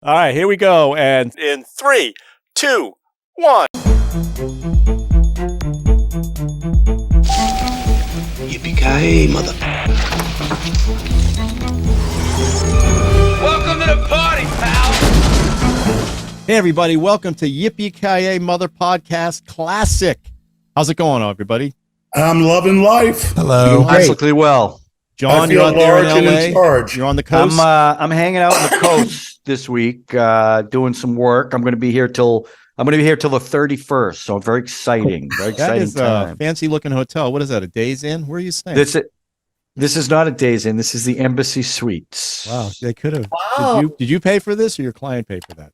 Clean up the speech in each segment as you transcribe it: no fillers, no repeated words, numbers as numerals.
All right, here we go. And in 3, 2, 1. Yippee-Ki-Yay, mother. Welcome to the party, pal. Hey, everybody. Welcome to Yippee-Ki-Yay Mother Podcast Classic. How's it going, everybody? I'm loving life. Hello. Perfectly well. John, I you're feel out there large in and LA. in charge. You're on the coast. I'm hanging out on the coast this week, doing some work. I'm going to be here till the 31st. So very exciting. Very That exciting is a time. fancy-looking hotel. What is that, a Days Inn? Where are you staying? This is not a Days Inn. This is the Embassy Suites. Wow, they could have. Wow. Did you pay for this or your client paid for that?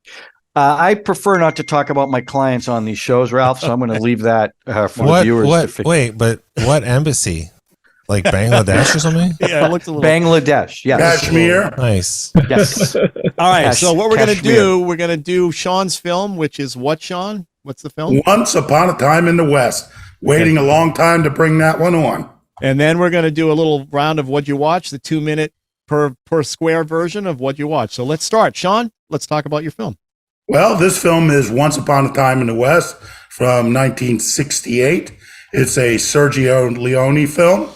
I prefer not to talk about my clients on these shows, Ralph. So I'm going to leave that for the viewers. But what embassy? Like Bangladesh or something? Yeah, it looks a little. Bangladesh. Yes. Kashmir. Nice. Yes. All right, so what we're going to Kashmir. do, we're going to do Sean's film, which is what, Sean? What's the film? Once Upon a Time in the West. Waiting a long time to bring that one on. And then we're going to do a little round of what you watch, the 2-minute per square version of what you watch. So let's start. Sean, let's talk about your film. Well, this film is Once Upon a Time in the West from 1968. It's a Sergio Leone film,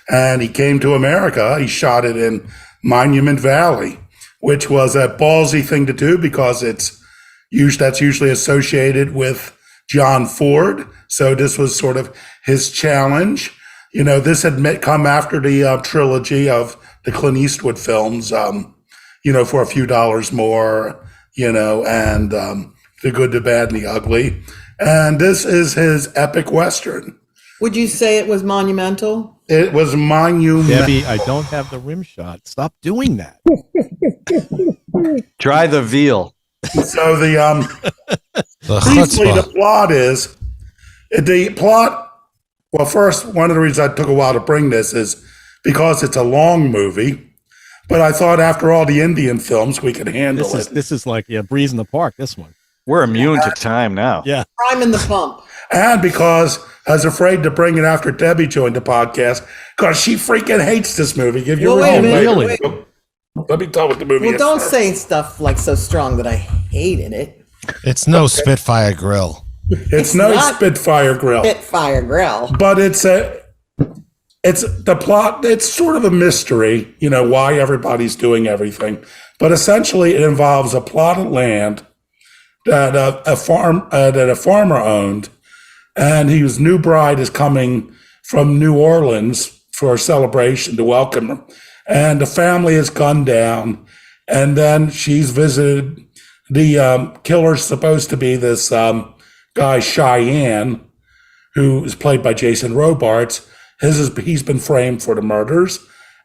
and he came to America. He shot it in Monument Valley, which was a ballsy thing to do because that's usually associated with John Ford. So this was sort of his challenge. You know, this had come after the trilogy of the Clint Eastwood films, for a few dollars more, and The Good, the Bad, and the Ugly. And this is his epic Western. Would you say it was monumental? It was monumental. Debbie, I don't have the rim shot. Stop doing that. Try the veal. So The briefly, the chutzpah. plot. Well, first, one of the reasons I took a while to bring this is because it's a long movie. But I thought after all the Indian films, we could handle it. This is like breeze in the park. This one. We're immune to time now. Yeah. Prime in the pump. And because I was afraid to bring it after Debbie joined the podcast, because she freaking hates this movie. Give you Well, wait a minute. really? Wait. Let me tell what the movie Well, is. don't say stuff like so strong that I hated it. It's no Spitfire grill. It's no not Spitfire grill, Spitfire Grill. but it's the plot. It's sort of a mystery, why everybody's doing everything. But essentially, it involves a plot of land that a farmer owned, and his new bride is coming from New Orleans for a celebration to welcome her. And the family is gunned down, and then she's visited. The killer's supposed to be this guy Cheyenne, who is played by Jason Robards. He's been framed for the murders,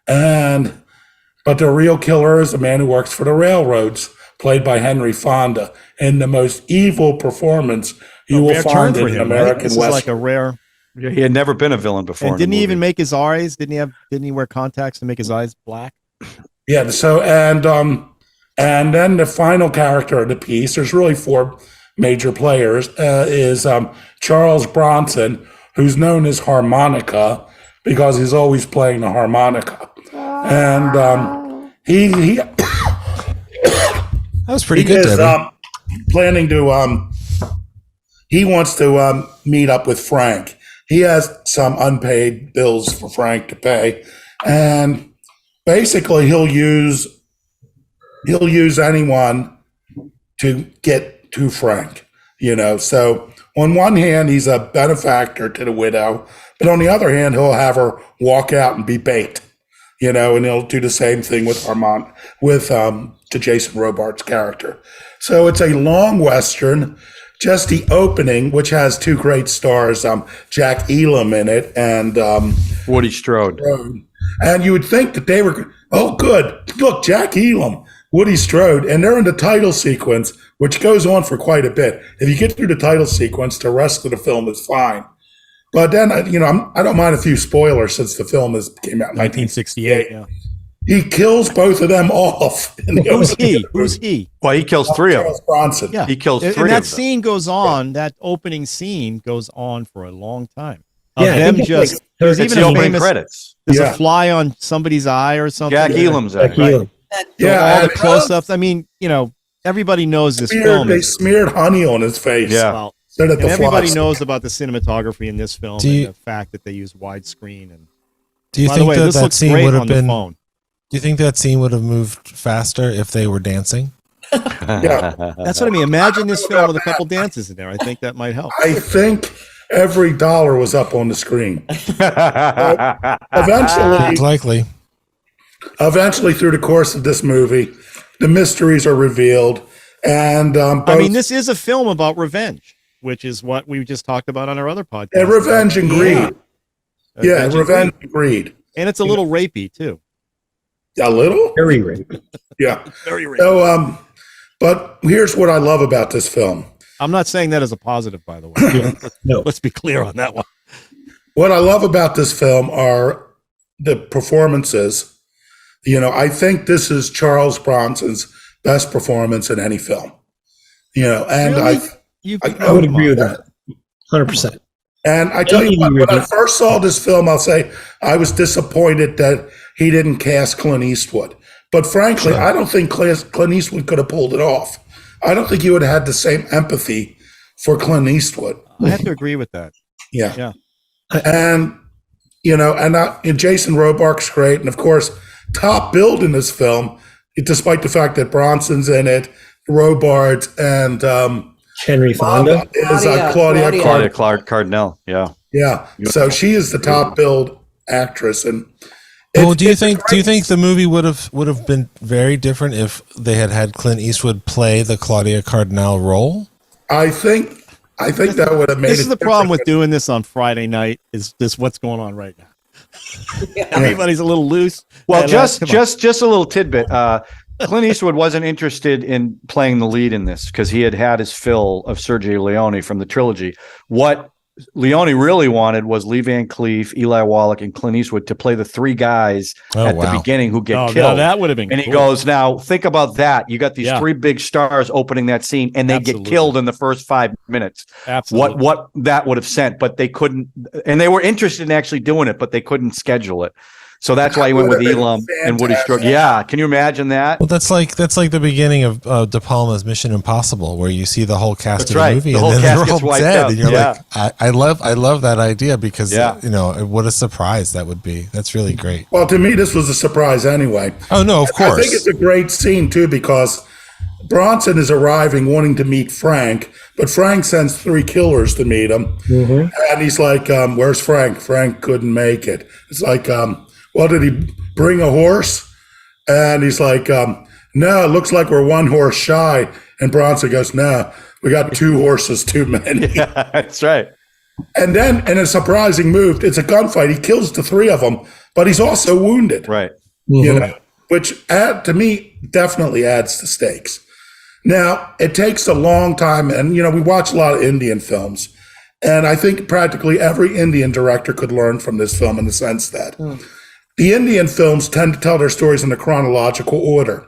but the real killer is a man who works for the railroads, played by Henry Fonda, in the most evil performance you will find in an American This is Western. like a rare. He had never been a villain before. And in a didn't he movie. even make his eyes? Didn't he wear contacts to make his eyes black? Yeah. So and then the final character of the piece. There's really 4 major players. Is Charles Bronson, who's known as Harmonica because he's always playing the harmonica, and he That was pretty he good, is Debbie. planning to he wants to meet up with Frank. He has some unpaid bills for Frank to pay, and basically he'll use anyone to get to Frank. So on one hand he's a benefactor to the widow, but on the other hand he'll have her walk out and be baked. And he'll do the same thing with to Jason Robards' character. So it's a long Western. Just the opening, which has 2 great stars, Jack Elam in it and Woody Strode. And you would think that they were, oh, good. Look, Jack Elam, Woody Strode, and they're in the title sequence, which goes on for quite a bit. If you get through the title sequence, the rest of the film is fine. But then, I don't mind a few spoilers since the film came out in 1968. Yeah. He kills both of them off. Who's he? Well, he kills 3 of them. Charles Bronson. Yeah. He kills 3 And of that them. scene goes on. That opening scene goes on for a long time. Yeah, Them I think just. it's There's It's even the a opening famous. credits. There's Yeah. a fly on somebody's eye or something. Jack Elam's Jack actually. Elam. So all and- the close-ups. I mean, everybody knows this film. They smeared honey on his face. Yeah. Well, So that and the everybody flies- knows about the cinematography in this film and the fact that they use widescreen. And Do you by the think way, that this that looks scene great would on have the been? phone. Do you think that scene would have moved faster if they were dancing? Yeah. That's what I mean. Imagine this film with a couple dances in there. I think that might help. I think every dollar was up on the screen. Seems likely. Eventually, through the course of this movie, the mysteries are revealed. And I mean, this is a film about revenge, which is what we just talked about on our other podcast. and revenge and greed. Yeah, revenge and greed. And it's a little rapey, too. A little? Very rapey. Yeah. Very rapey. So, but here's what I love about this film. I'm not saying that as a positive, by the way. No. Let's be clear on that one. What I love about this film are the performances. You know, I think this is Charles Bronson's best performance in any film. You know, and Really? I I would agree with that. 100%. And I tell you what, when I first saw this film, I'll say I was disappointed that he didn't cast Clint Eastwood. But frankly, I don't think Clint Eastwood could have pulled it off. I don't think he would have had the same empathy for Clint Eastwood. I have to agree with that. Yeah. Yeah. And, you know, and Jason Robards great. And of course, top billed in this film, despite the fact that Bronson's in it, Robards and Henry Fonda. is Claudia Cardinale. Yeah. Yeah. So she is the top billed actress. And Well, do you think the movie would have been very different if they had Clint Eastwood play the Claudia Cardinale role? I think that would have made This it is the problem with different. doing this on Friday night is this what's going on right now. Everybody's a little loose. Well, And, just come on. a little tidbit. Clint Eastwood wasn't interested in playing the lead in this because he had his fill of Sergio Leone from the trilogy. What Leone really wanted was Lee Van Cleef, Eli Wallach, and Clint Eastwood to play the three guys at the beginning who get Oh, killed. now that would have been And he cool. goes, now think about that. You got these Yeah. three big stars opening that scene, and they Absolutely. get killed in the first 5 minutes. Absolutely. What that would have sent, but they couldn't. And they were interested in actually doing it, but they couldn't schedule it. So that's why he went with That would've been Elam and Woody Strode. fantastic. Yeah, can you imagine that? Well, that's like the beginning of De Palma's Mission Impossible, where you see the whole cast That's of the right. movie, The and whole then cast they're gets all wiped dead, out. and you're Yeah. like, I love that idea because Yeah. you know what a surprise that would be. That's really great. Well, to me, this was a surprise anyway. Oh no, of I think course. it's a great scene too because Bronson is arriving wanting to meet Frank, but Frank sends 3 killers to meet him, and he's like, "Where's Frank? Frank couldn't make it." It's like, "Well, did he bring a horse?" And he's like, "No, it looks like we're 1 horse shy." And Bronson goes, "No, we got 2 horses too many." That's right. And then, in a surprising move, it's a gunfight. He kills the 3 of them, but he's also wounded. Right. You know, which to me definitely adds to stakes. Now, it takes a long time, and you know, we watch a lot of Indian films, and I think practically every Indian director could learn from this film in the sense that the Indian films tend to tell their stories in a chronological order.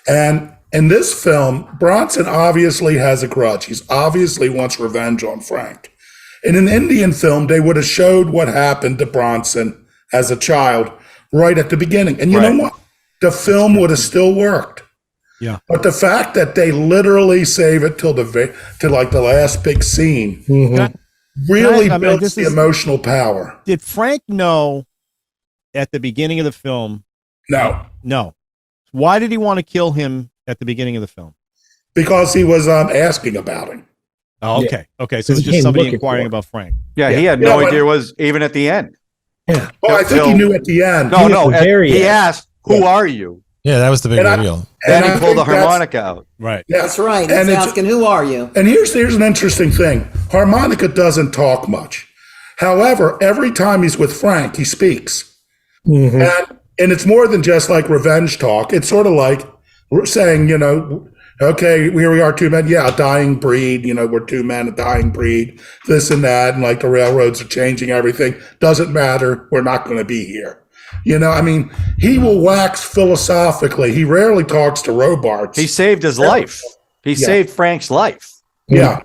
And in this film, Bronson obviously has a grudge. He's obviously wants revenge on Frank. In an Indian film, they would have showed what happened to Bronson as a child right at the beginning. And you know what? The film would have still worked. Yeah. But the fact that they literally save it till like the last big scene really I mean, builds this the is- emotional power. Did Frank know at the beginning of the film? No, No. Why did he want to kill him at the beginning of the film? because he was asking about him. Oh, okay. Okay. So it's He just came somebody looking inquiring for it. about Frank. Yeah, he had Yeah, no but- idea it was even at the end. Yeah. Oh, I think he knew at the end. No, was no. the very He end. asked, "Who are you?" Yeah, that was the big And I- reveal. Then And he I pulled the think that's- harmonica out. Right. That's right. He's And it's- asking, "Who are you?" And here's an interesting thing. Harmonica doesn't talk much. However, every time he's with Frank, he speaks. And it's more than just like revenge talk. It's sort of like we're saying, you know, okay, here we are, 2 men. Yeah, a dying breed. You know, we're 2 men, a dying breed, this and that. And like the railroads are changing everything. Doesn't matter. We're not going to be here. You know, I mean, he will wax philosophically. He rarely talks to Robards. He saved his life. He saved Frank's life yeah.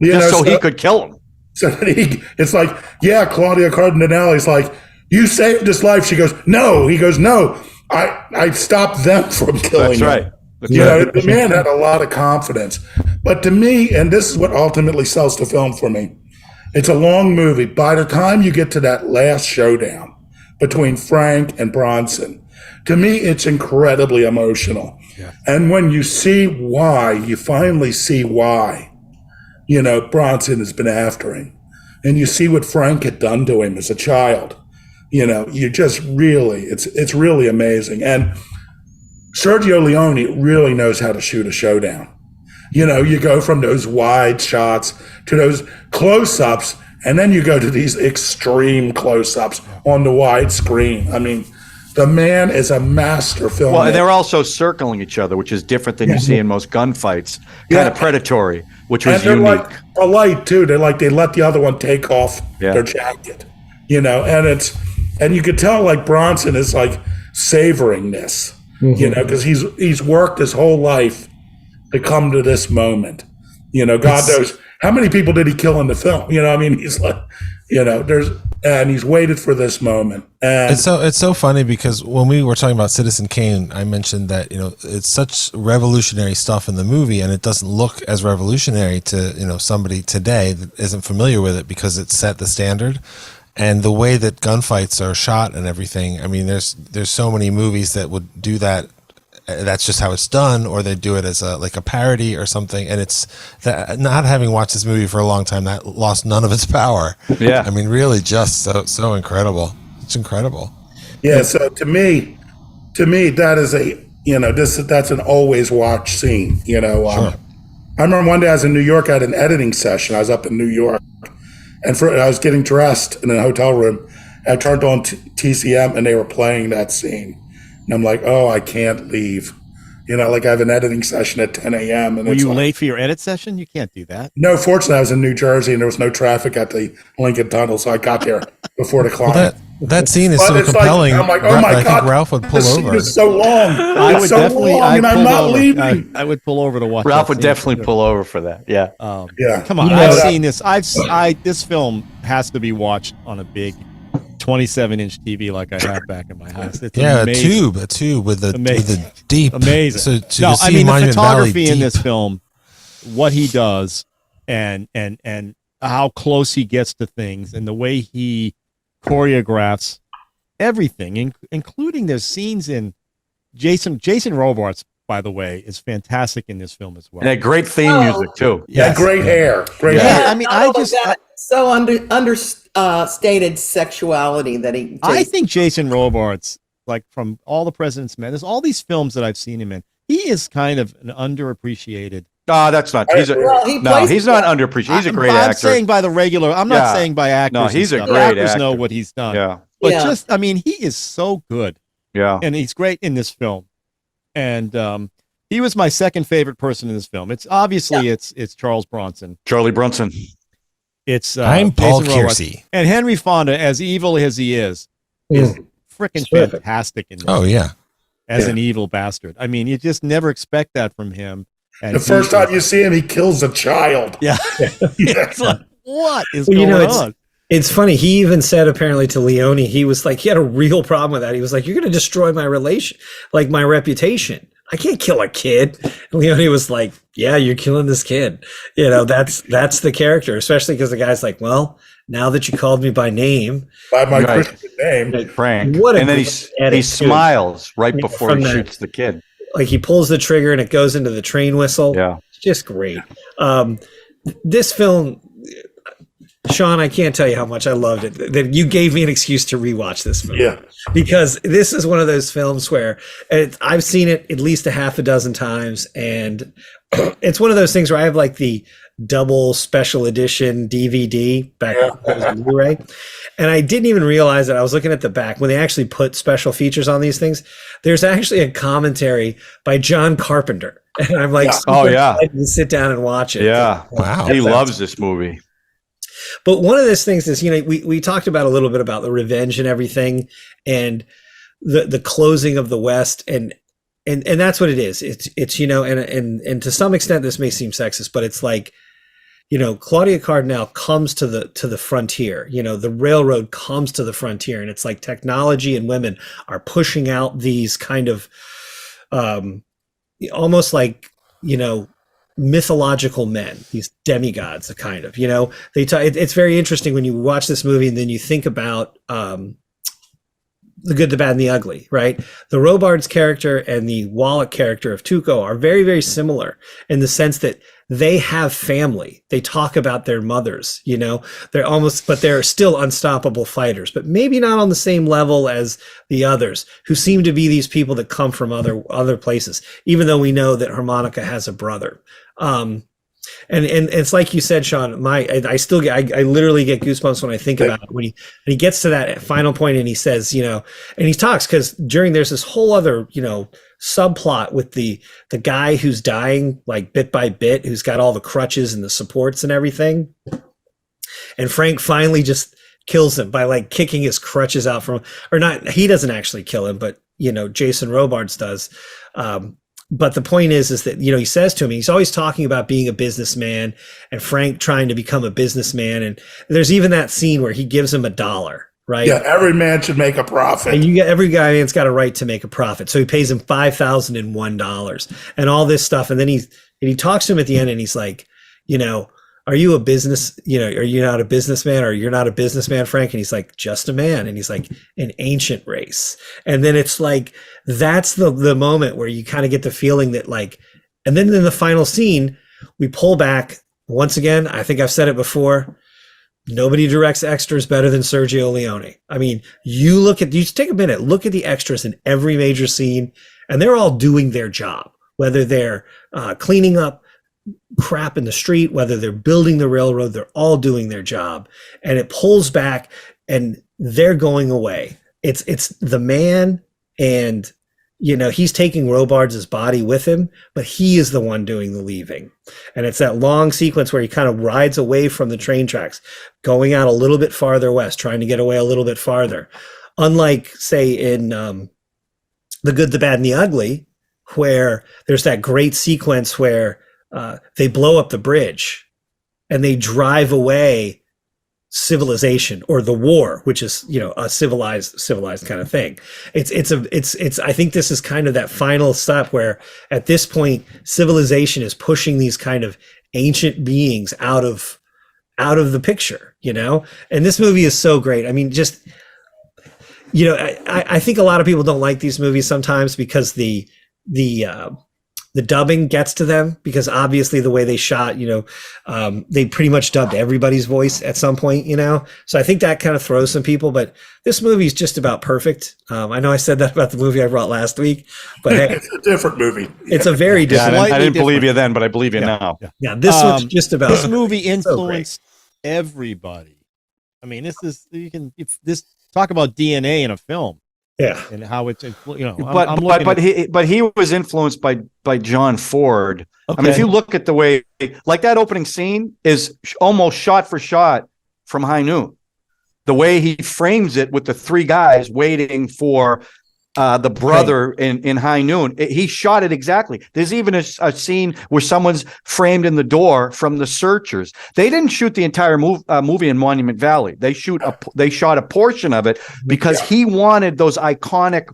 You just know, so he could kill him. So it's like, yeah, Claudia Cardinale is like, you saved his life. She goes, no. He goes, no, I stopped them from killing That's him. right. You know, the man had a lot of confidence. But to me, and this is what ultimately sells the film for me, it's a long movie. By the time you get to that last showdown between Frank and Bronson, to me, it's incredibly emotional. Yeah. And when you see why, you finally see why, you know, Bronson has been after him. And you see what Frank had done to him as a child. You know, you just really, it's really amazing. And Sergio Leone really knows how to shoot a showdown. You know, you go from those wide shots to those close-ups, and then you go to these extreme close-ups on the wide screen. I mean, the man is a master filmmaker. Well, and they're also circling each other, which is different than you see in most gunfights. Kind of predatory, which was and they're unique. like polite too. They're like, they let the other one take off their jacket, you know, and you could tell like Bronson is like savoring this, you know, because he's worked his whole life to come to this moment. You know, God knows how many people did he kill in the film? You know, I mean, he's like, you know, and he's waited for this moment. And it's so funny because when we were talking about Citizen Kane, I mentioned that, you know, it's such revolutionary stuff in the movie, and it doesn't look as revolutionary to, you know, somebody today that isn't familiar with it because it set the standard. And the way that gunfights are shot and everything, I mean, there's so many movies that would do that. That's just how it's done, or they do it as a parody or something. And it's that, not having watched this movie for a long time, that lost none of its power. Yeah, I mean, really, just so incredible. It's incredible. Yeah. So to me, that is that's an always watch scene. You know, Sure. I remember one day I was in New York. I had an editing session. I was up in New York, and I was getting dressed in a hotel room. I turned on TCM, and they were playing that scene. And I'm like, oh, I can't leave. You know, like I have an editing session at 10 a.m. And were you late for your edit session? You can't do that. No, fortunately, I was in New Jersey and there was no traffic at the Lincoln Tunnel, so I got there before the client. Well, that scene is so compelling. I'm like, oh my I God, think Ralph would pull this scene over. is so long. I would definitely. And I'm not leaving. I would pull over to watch. Ralph that would scene. definitely pull over for that. Yeah. Yeah. Come on, I've seen this. This film has to be watched on a big 27-inch TV like I have back in my house. It's amazing. a tube with the deep. Amazing. So I mean, the Monument photography Valley in this deep. film, what he does, and how close he gets to things, and the way he choreographs everything, including there's scenes in Jason Robards, by the way, is fantastic in this film as well. And a great theme music too. Yeah, great hair. Great hair. I mean, so understated sexuality that he. I think Jason Robards, like from All the President's Men, there's all these films that I've seen him in. He is kind of an underappreciated. That's not. He's not underappreciated. He's a great actor. I'm saying by the regular. I'm not saying by actors. No, he's a the great actors actor. know what he's done. Yeah. But just, I mean, he is so good. Yeah. And he's great in this film. And he was my second favorite person in this film. It's obviously it's Charles Bronson. Charle Bronson. It's I'm Paul Jason Robards. Kiersey. And Henry Fonda, as evil as he is freaking fantastic in this. Oh yeah. As an evil bastard. I mean, you just never expect that from him. And the first time you see him, he kills a child. Yeah. It's like, what is going on? It's funny. He even said apparently to Leone, he was like, he had a real problem with that. He was like, you're going to destroy my my reputation. I can't kill a kid. And Leone was like, yeah, you're killing this kid. You know, that's the character, especially because the guy's like, well, now that you called me by name, by my Christian name, Frank. What and then he smiles right before he shoots the kid. Like he pulls the trigger and it goes into the train whistle. Yeah. It's just great. This film, Sean, I can't tell you how much I loved it. That you gave me an excuse to rewatch this movie. Yeah. Because this is one of those films where I've seen it at least a half a dozen times, and it's one of those things where I have like the double special edition DVD back on Blu-ray, and I didn't even realize that I was looking at the back when they actually put special features on these things. There's actually a commentary by John Carpenter, and I'm like, excited to sit down and watch it. Yeah, wow, he loves this movie. But one of those things is, you know, we talked about a little bit about the revenge and everything, and the closing of the West, and that's what it is. It's you know, and to some extent this may seem sexist, but it's like, you know, Claudia Cardinale comes to the frontier. You know, the railroad comes to the frontier, and it's like technology and women are pushing out these kind of almost like, mythological men, these demigods, kind of, they talk, it's very interesting when you watch this movie and then you think about the good, the bad, and the ugly, right? The Robards character and the Wallach character of Tuco are very, very similar in the sense that they have family. They talk about their mothers, they're almost, but they're still unstoppable fighters, but maybe not on the same level as the others, who seem to be these people that come from other places, even though we know that Harmonica has a brother. And it's like you said, Sean, I literally get goosebumps when I think about it, when he gets to that final point and he says, and he talks, because there's this whole other, subplot with the guy who's dying like bit by bit, who's got all the crutches and the supports and everything. And Frank finally just kills him by like kicking his crutches out from, or not, he doesn't actually kill him, but Jason Robards does. But the point is that, he says to him, he's always talking about being a businessman and Frank trying to become a businessman. And there's even that scene where he gives him $1, right? Yeah, every man should make a profit. And every guy's got a right to make a profit. So he pays him $5,001 and all this stuff. And then he talks to him at the end and he's like, are you a business, are you not a businessman, or you're not a businessman, Frank? And he's like, just a man. And he's like, an ancient race. And then it's like, that's the moment where you kind of get the feeling that like, and then in the final scene, we pull back once again. I think I've said it before. Nobody directs extras better than Sergio Leone. I mean, you just take a minute, look at the extras in every major scene, and they're all doing their job, whether they're cleaning up crap in the street, whether they're building the railroad, they're all doing their job. And it pulls back and they're going away. It's the man, and he's taking Robards' body with him, but he is the one doing the leaving. And it's that long sequence where he kind of rides away from the train tracks, going out a little bit farther west, trying to get away a little bit farther. Unlike, say, in The Good, the Bad, and the Ugly, where there's that great sequence where they blow up the bridge and they drive away civilization, or the war, which is a civilized kind of thing. It's I think this is kind of that final step where at this point civilization is pushing these kind of ancient beings out of the picture, and this movie is so great. I mean, just I think a lot of people don't like these movies sometimes because the dubbing gets to them, because obviously the way they shot, they pretty much dubbed everybody's voice at some point, so I think that kind of throws some people, but this movie is just about perfect. I know I said that about the movie I brought last week, but hey, it's a different movie. It's a very different. I didn't believe you then, but I believe you now. Yeah, this one's just about. This movie influenced everybody. I mean, talk about DNA in a film. Yeah, and how it's but he was influenced by John Ford. Okay. I mean, if you look at the way, like that opening scene is almost shot for shot from High Noon. The way he frames it with the three guys waiting for the brother in High Noon, he shot it exactly. There's even a scene where someone's framed in the door from The Searchers. They didn't shoot the entire movie in Monument Valley. They shot a portion of it because he wanted those iconic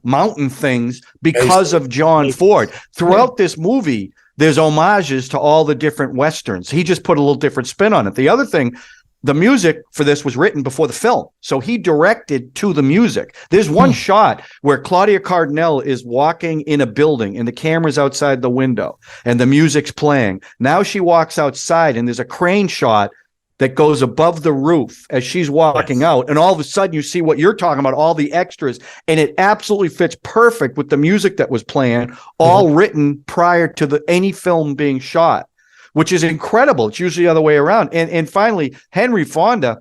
mountain things because of John Ford. Throughout this movie, there's homages to all the different Westerns. He just put a little different spin on it. The other thing, the music for this was written before the film, so he directed to the music. There's one shot where Claudia Cardinale is walking in a building and the camera's outside the window and the music's playing. Now she walks outside and there's a crane shot that goes above the roof as she's walking out, and all of a sudden you see what you're talking about, all the extras, and it absolutely fits perfect with the music that was playing, all written prior to any film being shot, which is incredible. It's usually the other way around. And finally, Henry Fonda,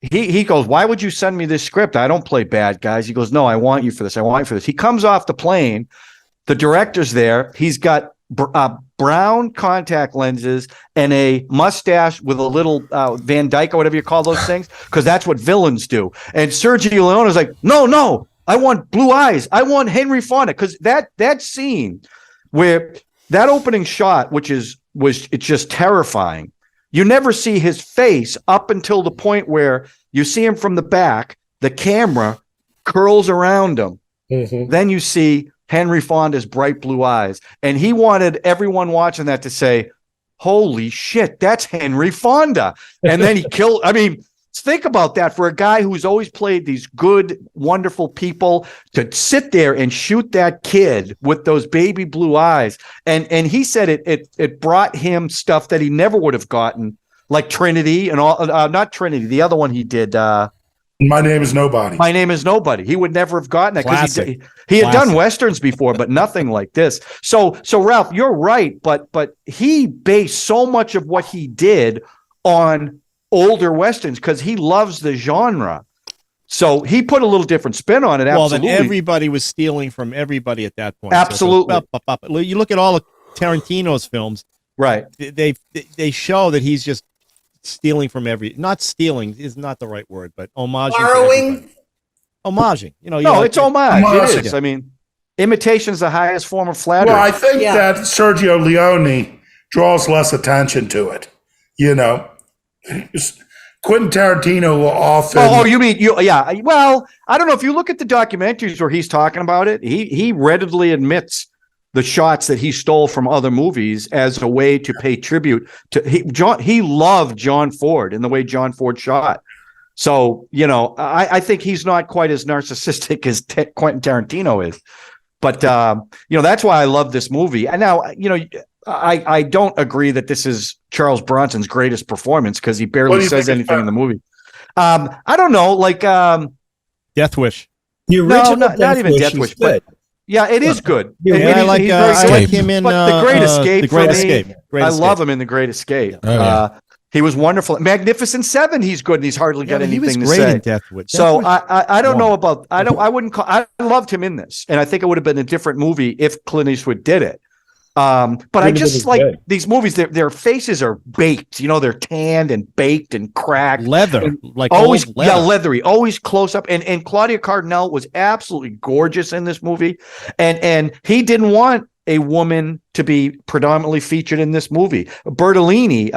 he goes, why would you send me this script? I don't play bad guys. He goes, no, I want you for this. I want you for this. He comes off the plane. The director's there. He's got brown contact lenses and a mustache with a little Van Dyke or whatever you call those things, because that's what villains do. And Sergio Leone is like, no, I want blue eyes. I want Henry Fonda. Because that scene where that opening shot, it's just terrifying. You never see his face up until the point where you see him from the back, the camera curls around him. Then you see Henry Fonda's bright blue eyes. And he wanted everyone watching that to say, holy shit, that's Henry Fonda. And then he killed, I mean, think about that for a guy who's always played these good, wonderful people to sit there and shoot that kid with those baby blue eyes. And he said it brought him stuff that he never would have gotten, like Trinity and all, not Trinity, the other one he did. My Name is Nobody. My Name is Nobody. He would never have gotten that because he had Classic. done Westerns before, but nothing like this. So Ralph, you're right, but he based so much of what he did on older Westerns because he loves the genre. So he put a little different spin on it. Well, Absolutely. then everybody was stealing from everybody at that point. Absolutely. So you look at all of Tarantino's films, Right. they show that he's just stealing from not stealing is not the right word, but homaging. Borrowing? Homaging. You know, No, it's homage. Homage. It is. I mean, imitation is the highest form of flattery. Well, I think Yeah. that Sergio Leone draws less attention to it. You know, Quentin Tarantino will often. Oh, you mean you? Yeah. Well, I don't know if you look at the documentaries where he's talking about it. He readily admits the shots that he stole from other movies as a way to pay tribute to he loved John Ford and the way John Ford shot. So, you know, I think he's not quite as narcissistic as Quentin Tarantino is. But, you know, that's why I love this movie. And now, you know, I don't agree that this is Charles Bronson's greatest performance because he barely says anything in the movie. I don't know, like Death Wish. The original not even Death Wish, but yeah, it is good. Yeah, It is- he's very I good. like him in But The Great Escape. The Great for me, Escape. Great I Escape. love him in The Great Escape. Oh, yeah. He was wonderful. Magnificent Seven. He's good, and he's hardly got Yeah, he was anything to great say. in Death Wish. So Death Wish- I don't know about I wouldn't call I loved him in this, and I think it would have been a different movie if Clint Eastwood did it. But I just like these movies. Their faces are baked. You know, they're tanned and baked and cracked. leather, And like always, old leather. yeah, leathery, always close up. And Claudia Cardinale was absolutely gorgeous in this movie, and he didn't want a woman to be predominantly featured in this movie. Bertolini,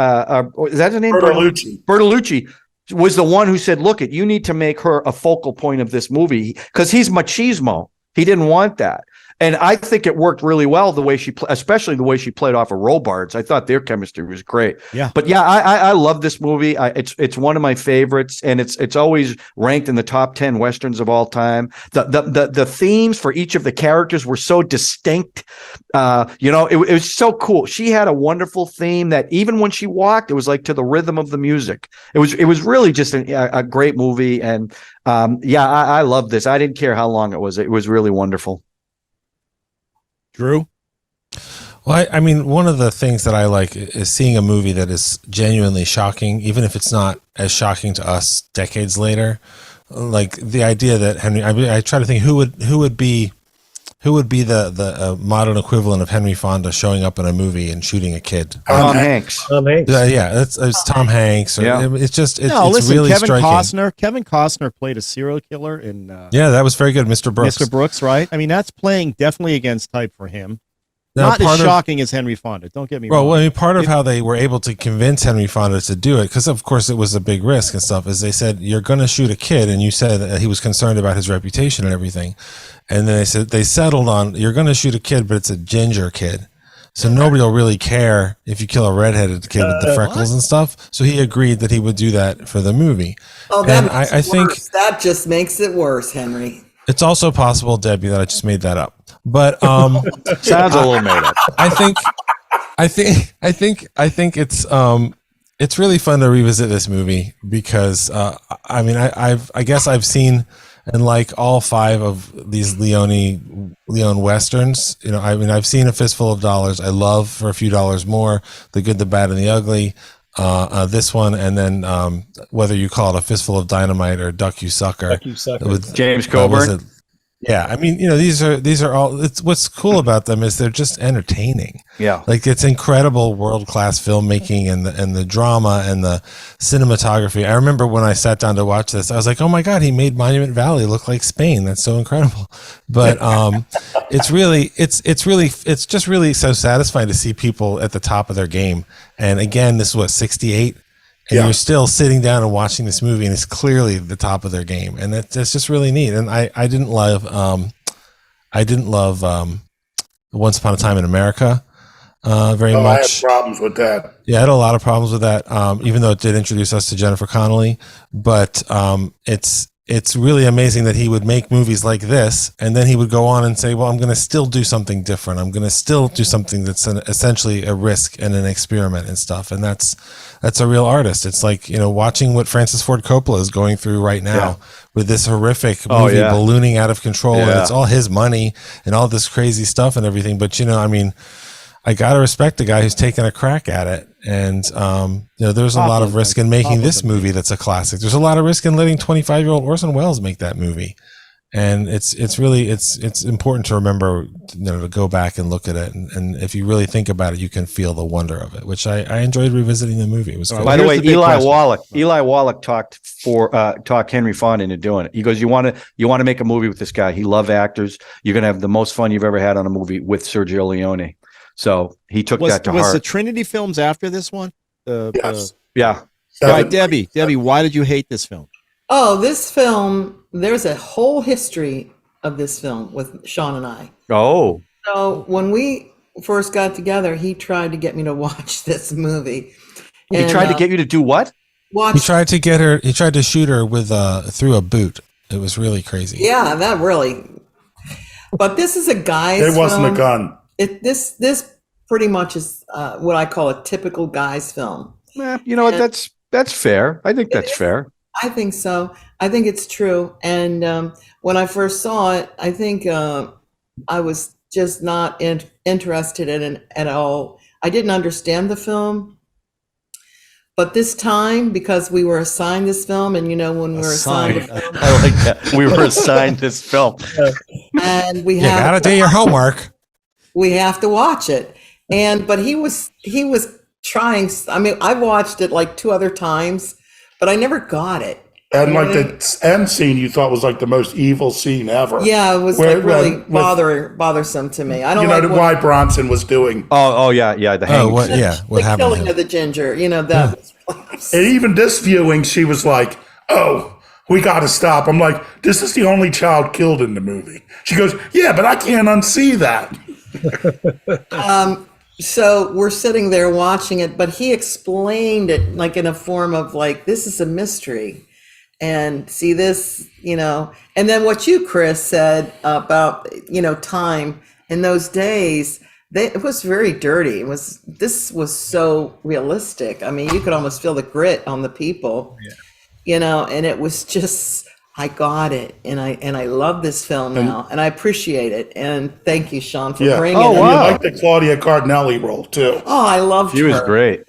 is that his name? Bertolucci was the one who said, "Look, you need to make her a focal point of this movie because he's machismo. He didn't want that." And I think it worked really well the way especially the way she played off of Robards. I thought their chemistry was great. Yeah. But yeah, I love this movie. It's one of my favorites, and it's always ranked in the top 10 Westerns of all time. The themes for each of the characters were so distinct. You know, it was so cool. She had a wonderful theme that even when she walked, it was like to the rhythm of the music. It was really just a great movie. And yeah, I love this. I didn't care how long it was. It was really wonderful. Drew. Well, I mean, one of the things that I like is seeing a movie that is genuinely shocking, even if it's not as shocking to us decades later. Like the idea that Henry, I try to think who would be the modern equivalent of Henry Fonda showing up in a movie and shooting a kid. Tom Hanks. Yeah, it's Tom Hanks. Or, Yeah. it's Listen, really Kevin striking. Costner. Kevin Costner played a serial killer in Yeah, that was very good, Mr. Brooks. Mr. Brooks, right? I mean, that's playing definitely against type for him. Now, Not as part of- shocking as Henry Fonda. Don't get me wrong. Well, I mean, part of how they were able to convince Henry Fonda to do it, because of course it was a big risk and stuff, is they said, you're going to shoot a kid, and you said that he was concerned about his reputation and everything. And then they settled on, you're going to shoot a kid, but it's a ginger kid. So nobody will really care if you kill a redheaded kid with the freckles and stuff. So he agreed that he would do that for the movie. Oh, that And makes I it think worse. That just makes it worse, Henry. it's also possible, Debbie, that I just made that up. But Sounds a little made up. I think it's really fun to revisit this movie because I mean I guess I've seen and like all 5 of these Leone westerns. You know, I mean I've seen A Fistful of Dollars. I love For a Few Dollars More, The Good, the Bad, and the Ugly. This one, and then whether you call it A Fistful of Dynamite or Duck You Sucker, with James Coburn. Yeah, I mean, you know, these are all. It's what's cool about them is they're just entertaining. Yeah, like it's incredible world class filmmaking and the drama and the cinematography. I remember when I sat down to watch this, I was like, oh my god, he made Monument Valley look like Spain. That's so incredible. But it's just really so satisfying to see people at the top of their game. And again, this was 68. And you're still sitting down and watching this movie, and it's clearly the top of their game, and that's just really neat. And I didn't love I didn't love Once Upon a Time in America very I had much. problems with that. Yeah, I had a lot of problems with that, even though it did introduce us to Jennifer Connelly. But it's really amazing that he would make movies like this, and then he would go on and say, well, I'm going to still do something different. I'm going to still do something that's essentially a risk and an experiment and stuff. And that's a real artist. It's like, watching what Francis Ford Coppola is going through right now with this horrific movie ballooning out of control. And it's all his money and all this crazy stuff and everything. But, I got to respect the guy who's taking a crack at it. And, there's a lot of risk in making this movie that's a classic. There's a lot of risk in letting 25-year-old Orson Welles make that movie. And it's really important to remember, to go back and look at it. And if you really think about it, you can feel the wonder of it, which I enjoyed revisiting the movie. It was By the way, Eli Wallach talked Henry Fonda into doing it. He goes, you want to make a movie with this guy. He loves actors. You're going to have the most fun you've ever had on a movie with Sergio Leone. So he took that to heart. Was the Trinity films after this one? Yes. Yeah. Right, Debbie, why did you hate this film? Oh, this film, there's a whole history of this film with Sean and I. Oh. So when we first got together, he tried to get me to watch this movie. He tried to get you to do what? He tried to shoot her with through a boot. It was really crazy. Yeah, that really. But this is a guy's film. It wasn't a gun. This pretty much is what I call a typical guy's film. That's fair. I think that's fair. I think so. I think it's true. And when I first saw it, I think I was just not interested in it at all. I didn't understand the film. But this time, because we were assigned this film, and when we were assigned a film, I like that. We were assigned this film. And we you gotta do your homework. We have to watch it. But he was trying. I mean, I watched it like 2 other times, but I never got it. And the end scene you thought was like the most evil scene ever. Yeah, it was really bothersome to me. I don't know why Bronson was doing. Oh yeah. The hanging. What happened? Killing of the ginger. That. And even this viewing, she was like, "Oh, we got to stop." I'm like, "This is the only child killed in the movie." She goes, "Yeah, but I can't unsee that." So we're sitting there watching it, but he explained it like in a form of like, this is a mystery. And see this, and then what you, Chris, said about, time in those days, it was very dirty. This was so realistic. I mean, you could almost feel the grit on the people, and it was just, I got it. And I love this film now, and I appreciate it. And thank you, Sean, for bringing it. Oh, wow. I like the Claudia Cardinale role too. Oh, I loved her. She was great.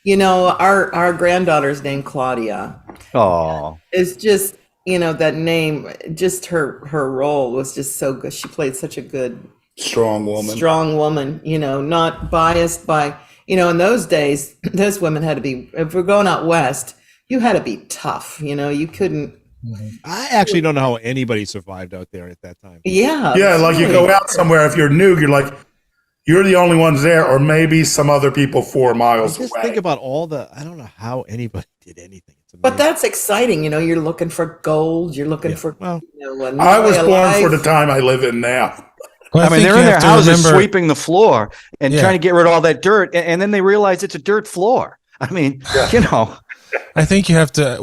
Our granddaughter's named Claudia. Oh, It's just, that name, just her role was just so good. She played such a good, strong woman, not biased by, in those days, those women had to be, if we're going out west, you had to be tough, you couldn't. I actually don't know how anybody survived out there at that time. Yeah. Yeah, like you go out somewhere, if you're new, you're like, you're the only ones there, or maybe some other people 4 miles away. Just think about I don't know how anybody did anything. But that's exciting. You're looking for gold. You're looking for, I was born for the time I live in now. Well, I mean, they're in their houses sweeping the floor and trying to get rid of all that dirt. And then they realize it's a dirt floor. I mean, I think you have to,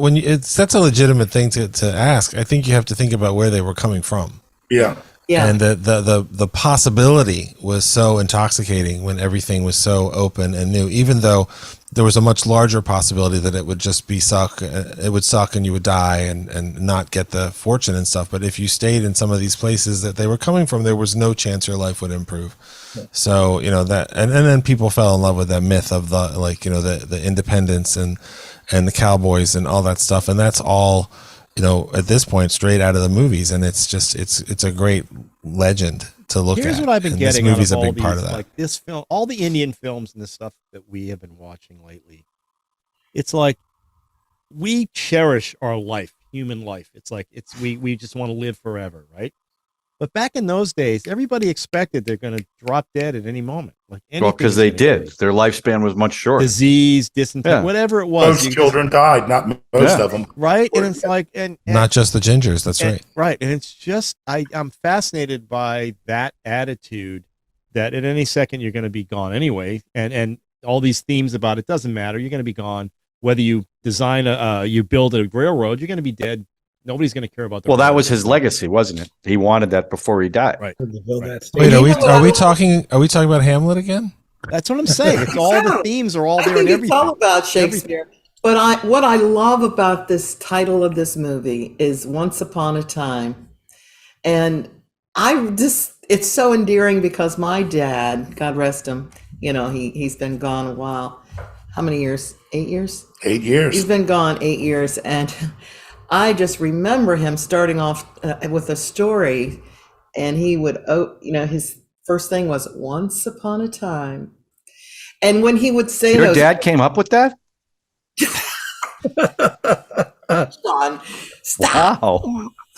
that's a legitimate thing to ask. I think you have to think about where they were coming from. Yeah. Yeah. And the possibility was so intoxicating when everything was so open and new, even though there was a much larger possibility that it would just be it would suck and you would die and not get the fortune and stuff. But if you stayed in some of these places that they were coming from, there was no chance your life would improve. Yeah. So, that, and then people fell in love with that myth of the independence and the cowboys and all that stuff. And that's all, at this point, straight out of the movies, and it's just it's a great legend to look at. Here's what I've been getting. This movie's out of a big all part these, of that. Like this film, all the Indian films and the stuff that we have been watching lately. It's like we cherish our life, human life. It's like we just want to live forever, right? But back in those days, everybody expected they're going to drop dead at any moment. Like Well, because they did. Their lifespan was much shorter. Disease, dysentery, whatever it was. Most children died, not most of them. Right? And it's like, and not just the gingers. That's right. Right. And it's just, I'm fascinated by that attitude that at any second you're going to be gone anyway. And all these themes about it doesn't matter. You're going to be gone. Whether you design you build a railroad, you're going to be dead. Nobody's going to care about that. Well, that was his legacy, wasn't it? He wanted that before he died. Right. Wait, are we talking about Hamlet again? That's what I'm saying. It's all the themes are all there. I think and everything. it's all about Shakespeare. But what I love about this title of this movie is Once Upon a Time. And it's so endearing because my dad, God rest him, he's been gone a while. How many years? 8 years? 8 years. He's been gone 8 years. And I just remember him starting off with a story, and he would, his first thing was Once Upon a Time. And when he would say Your dad came up with that? Sean, stop. Wow.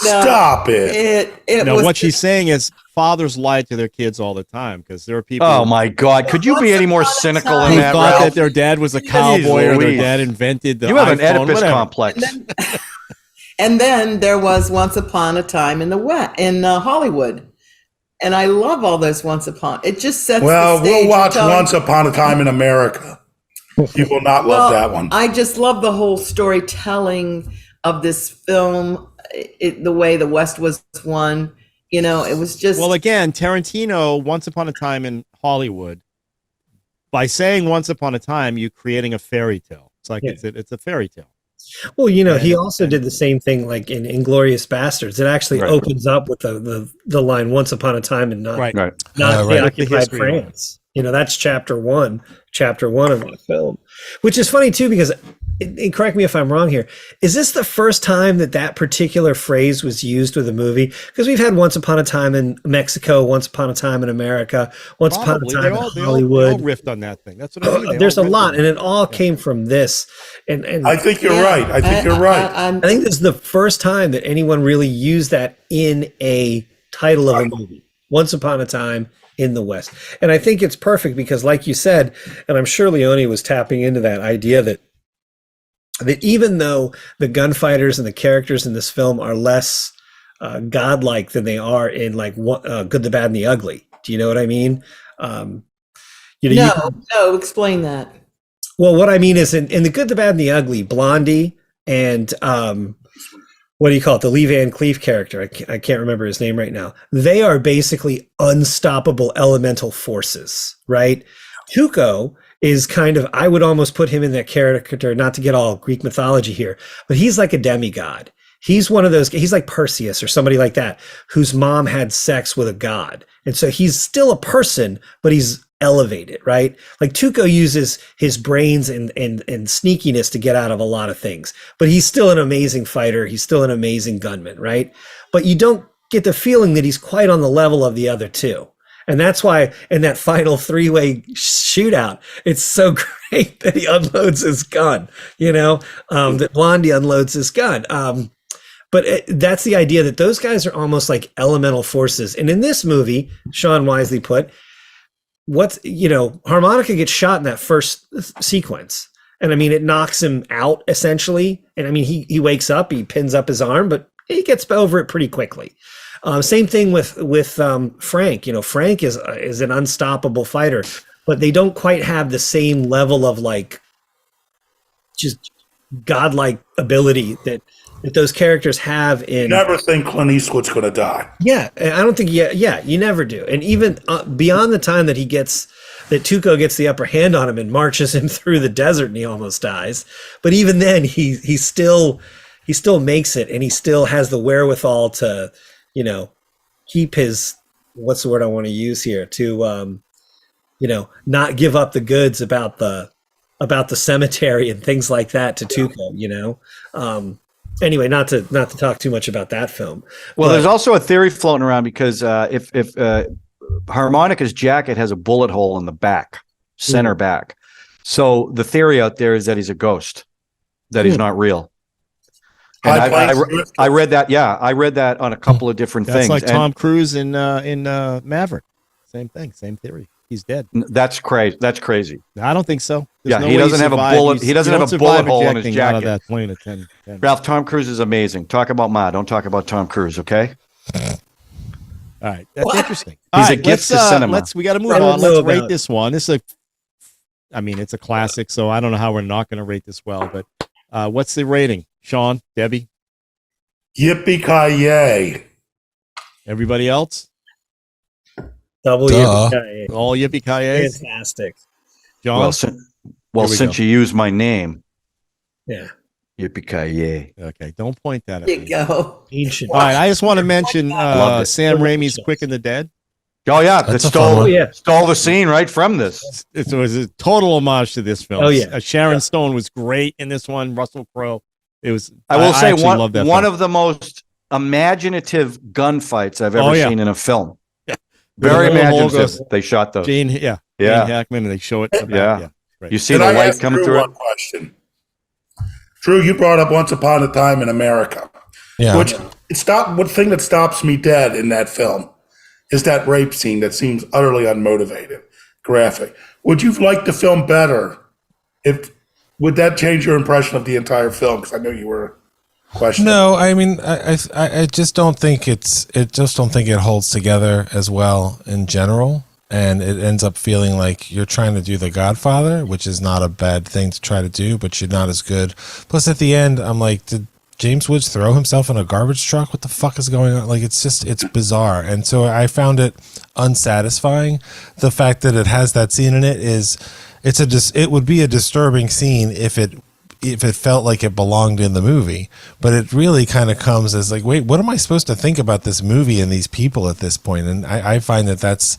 No, Stop it. What she's saying is fathers lie to their kids all the time because there are people. Oh my God! Could you be any more cynical than who that, thought Ralph? that their dad was a cowboy or their dad invented the You have an iPhone, Oedipus whatever. complex. And then there was Once Upon a Time in Hollywood. And I love all those Once Upon. It just sets the stage. We'll watch Once Upon a Time in America. You will not love that one. I just love the whole storytelling of this film, the way the West was won. It was just... Well, again, Tarantino, Once Upon a Time in Hollywood, by saying Once Upon a Time, you're creating a fairy tale. It's like it's a fairy tale. Well, he also did the same thing like in Inglourious Bastards. It actually opens up with the line "Once upon a time" and not the occupied France. That's chapter one of the film, which is funny too because. And correct me if I'm wrong here. Is this the first time that particular phrase was used with a movie? Because we've had Once Upon a Time in Mexico, Once Upon a Time in America, Once Upon a Time in Hollywood. They all riffed on that thing. That's what I mean. There's a lot, and it all came from this. And I think you're right. I think you're right. I think this is the first time that anyone really used that in a title of a movie. Once Upon a Time in the West. And I think it's perfect because, like you said, and I'm sure Leone was tapping into that idea that even though the gunfighters and the characters in this film are less godlike than they are in Good, the Bad, and the Ugly. Do you know what I mean? No, explain that. Well, what I mean is in The Good, the Bad, and the Ugly, Blondie and what do you call it? The Lee Van Cleef character. I can't remember his name right now. They are basically unstoppable elemental forces, right? Tuco is kind of, I would almost put him in that character, not to get all Greek mythology here, but he's like a demigod. He's one of those, he's like Perseus or somebody like that, whose mom had sex with a god. And so he's still a person, but he's elevated, right? Like Tuco uses his brains and sneakiness to get out of a lot of things, but he's still an amazing fighter. He's still an amazing gunman, right? But you don't get the feeling that he's quite on the level of the other two. And that's why in that final three-way shootout, it's so great that he unloads his gun, that Blondie unloads his gun. But that's the idea that those guys are almost like elemental forces. And in this movie, Sean wisely put, Harmonica gets shot in that first sequence. And I mean, it knocks him out essentially. And I mean, he wakes up, he pins up his arm, but he gets over it pretty quickly. Same thing with Frank. Frank is an unstoppable fighter, but they don't quite have the same level of just godlike ability that those characters have in. Never think Clint Eastwood's going to die. Yeah, I don't think. Yeah, you never do. And even beyond the time that Tuco gets the upper hand on him and marches him through the desert and he almost dies, but even then he still makes it, and he still has the wherewithal to. Keep his, what's the word I want to use here, to, not give up the goods about the cemetery and things like that to Tuco, Anyway, not to talk too much about that film. Well, there's also a theory floating around because if Harmonica's jacket has a bullet hole in the back, center back. So the theory out there is that he's a ghost, that he's not real. And High I Plains. read that. Yeah, I read that on a couple of different That's things. like And Tom Cruise in Maverick. Same thing, same theory. He's dead. that's crazy. That's crazy. I don't think so. Yeah, he doesn't have a bullet. He doesn't have a bullet hole in his ejecting out of jacket. that plane at 10. Ralph, Tom Cruise is amazing. Talk about Ma. Don't talk about Tom Cruise, okay? All right, that's What? interesting. He's All a right, gift to cinema. We got to move I don't on. know Let's about rate it. this one. It's a classic, so I don't know how we're not going to rate this well. But what's the rating, Sean, Debbie, Yippee-Ki-Yay. everybody else? Double Duh. Yippee-Ki-Yay. All Yippee-Ki-Yay? Fantastic. John? Well, Here we since go. you used my name, Yeah. Yippee-Ki-Yay. Okay, don't point that at There me. you go. Ancient. All right, I just want to mention Loved it. Sam Raimi's Quick and the Dead. Oh yeah, That's that a fun Oh, one. yeah. stole the scene right from this. It was a total homage to this film. Oh, yeah. Sharon Stone was great in this one. Russell Crowe. It was. I will say actually love that one film. of the most imaginative gunfights I've ever Oh, yeah. seen in a film. Yeah. Very The little hole imaginative. goes- They shot those. Jane Yeah. Hackman, and they show it. Yeah. Right. You see Can the I light ask coming Drew through it? one question? Drew, you brought up Once Upon a Time in America. Yeah. What thing that stops me dead in that film is that rape scene that seems utterly unmotivated, graphic. Would you like the film better? Would that change your impression of the entire film? Because I know you were questioning. No, I mean, I just don't think it holds together as well in general, and it ends up feeling like you're trying to do The Godfather, which is not a bad thing to try to do, but you're not as good. Plus, at the end, I'm like, did James Woods throw himself in a garbage truck? What the fuck is going on? Like, it's bizarre, and so I found it unsatisfying. The fact that it has that scene in it it would be a disturbing scene if it felt like it belonged in the movie, but it really kind of comes as like, wait, what am I supposed to think about this movie and these people at this point? And I find that's,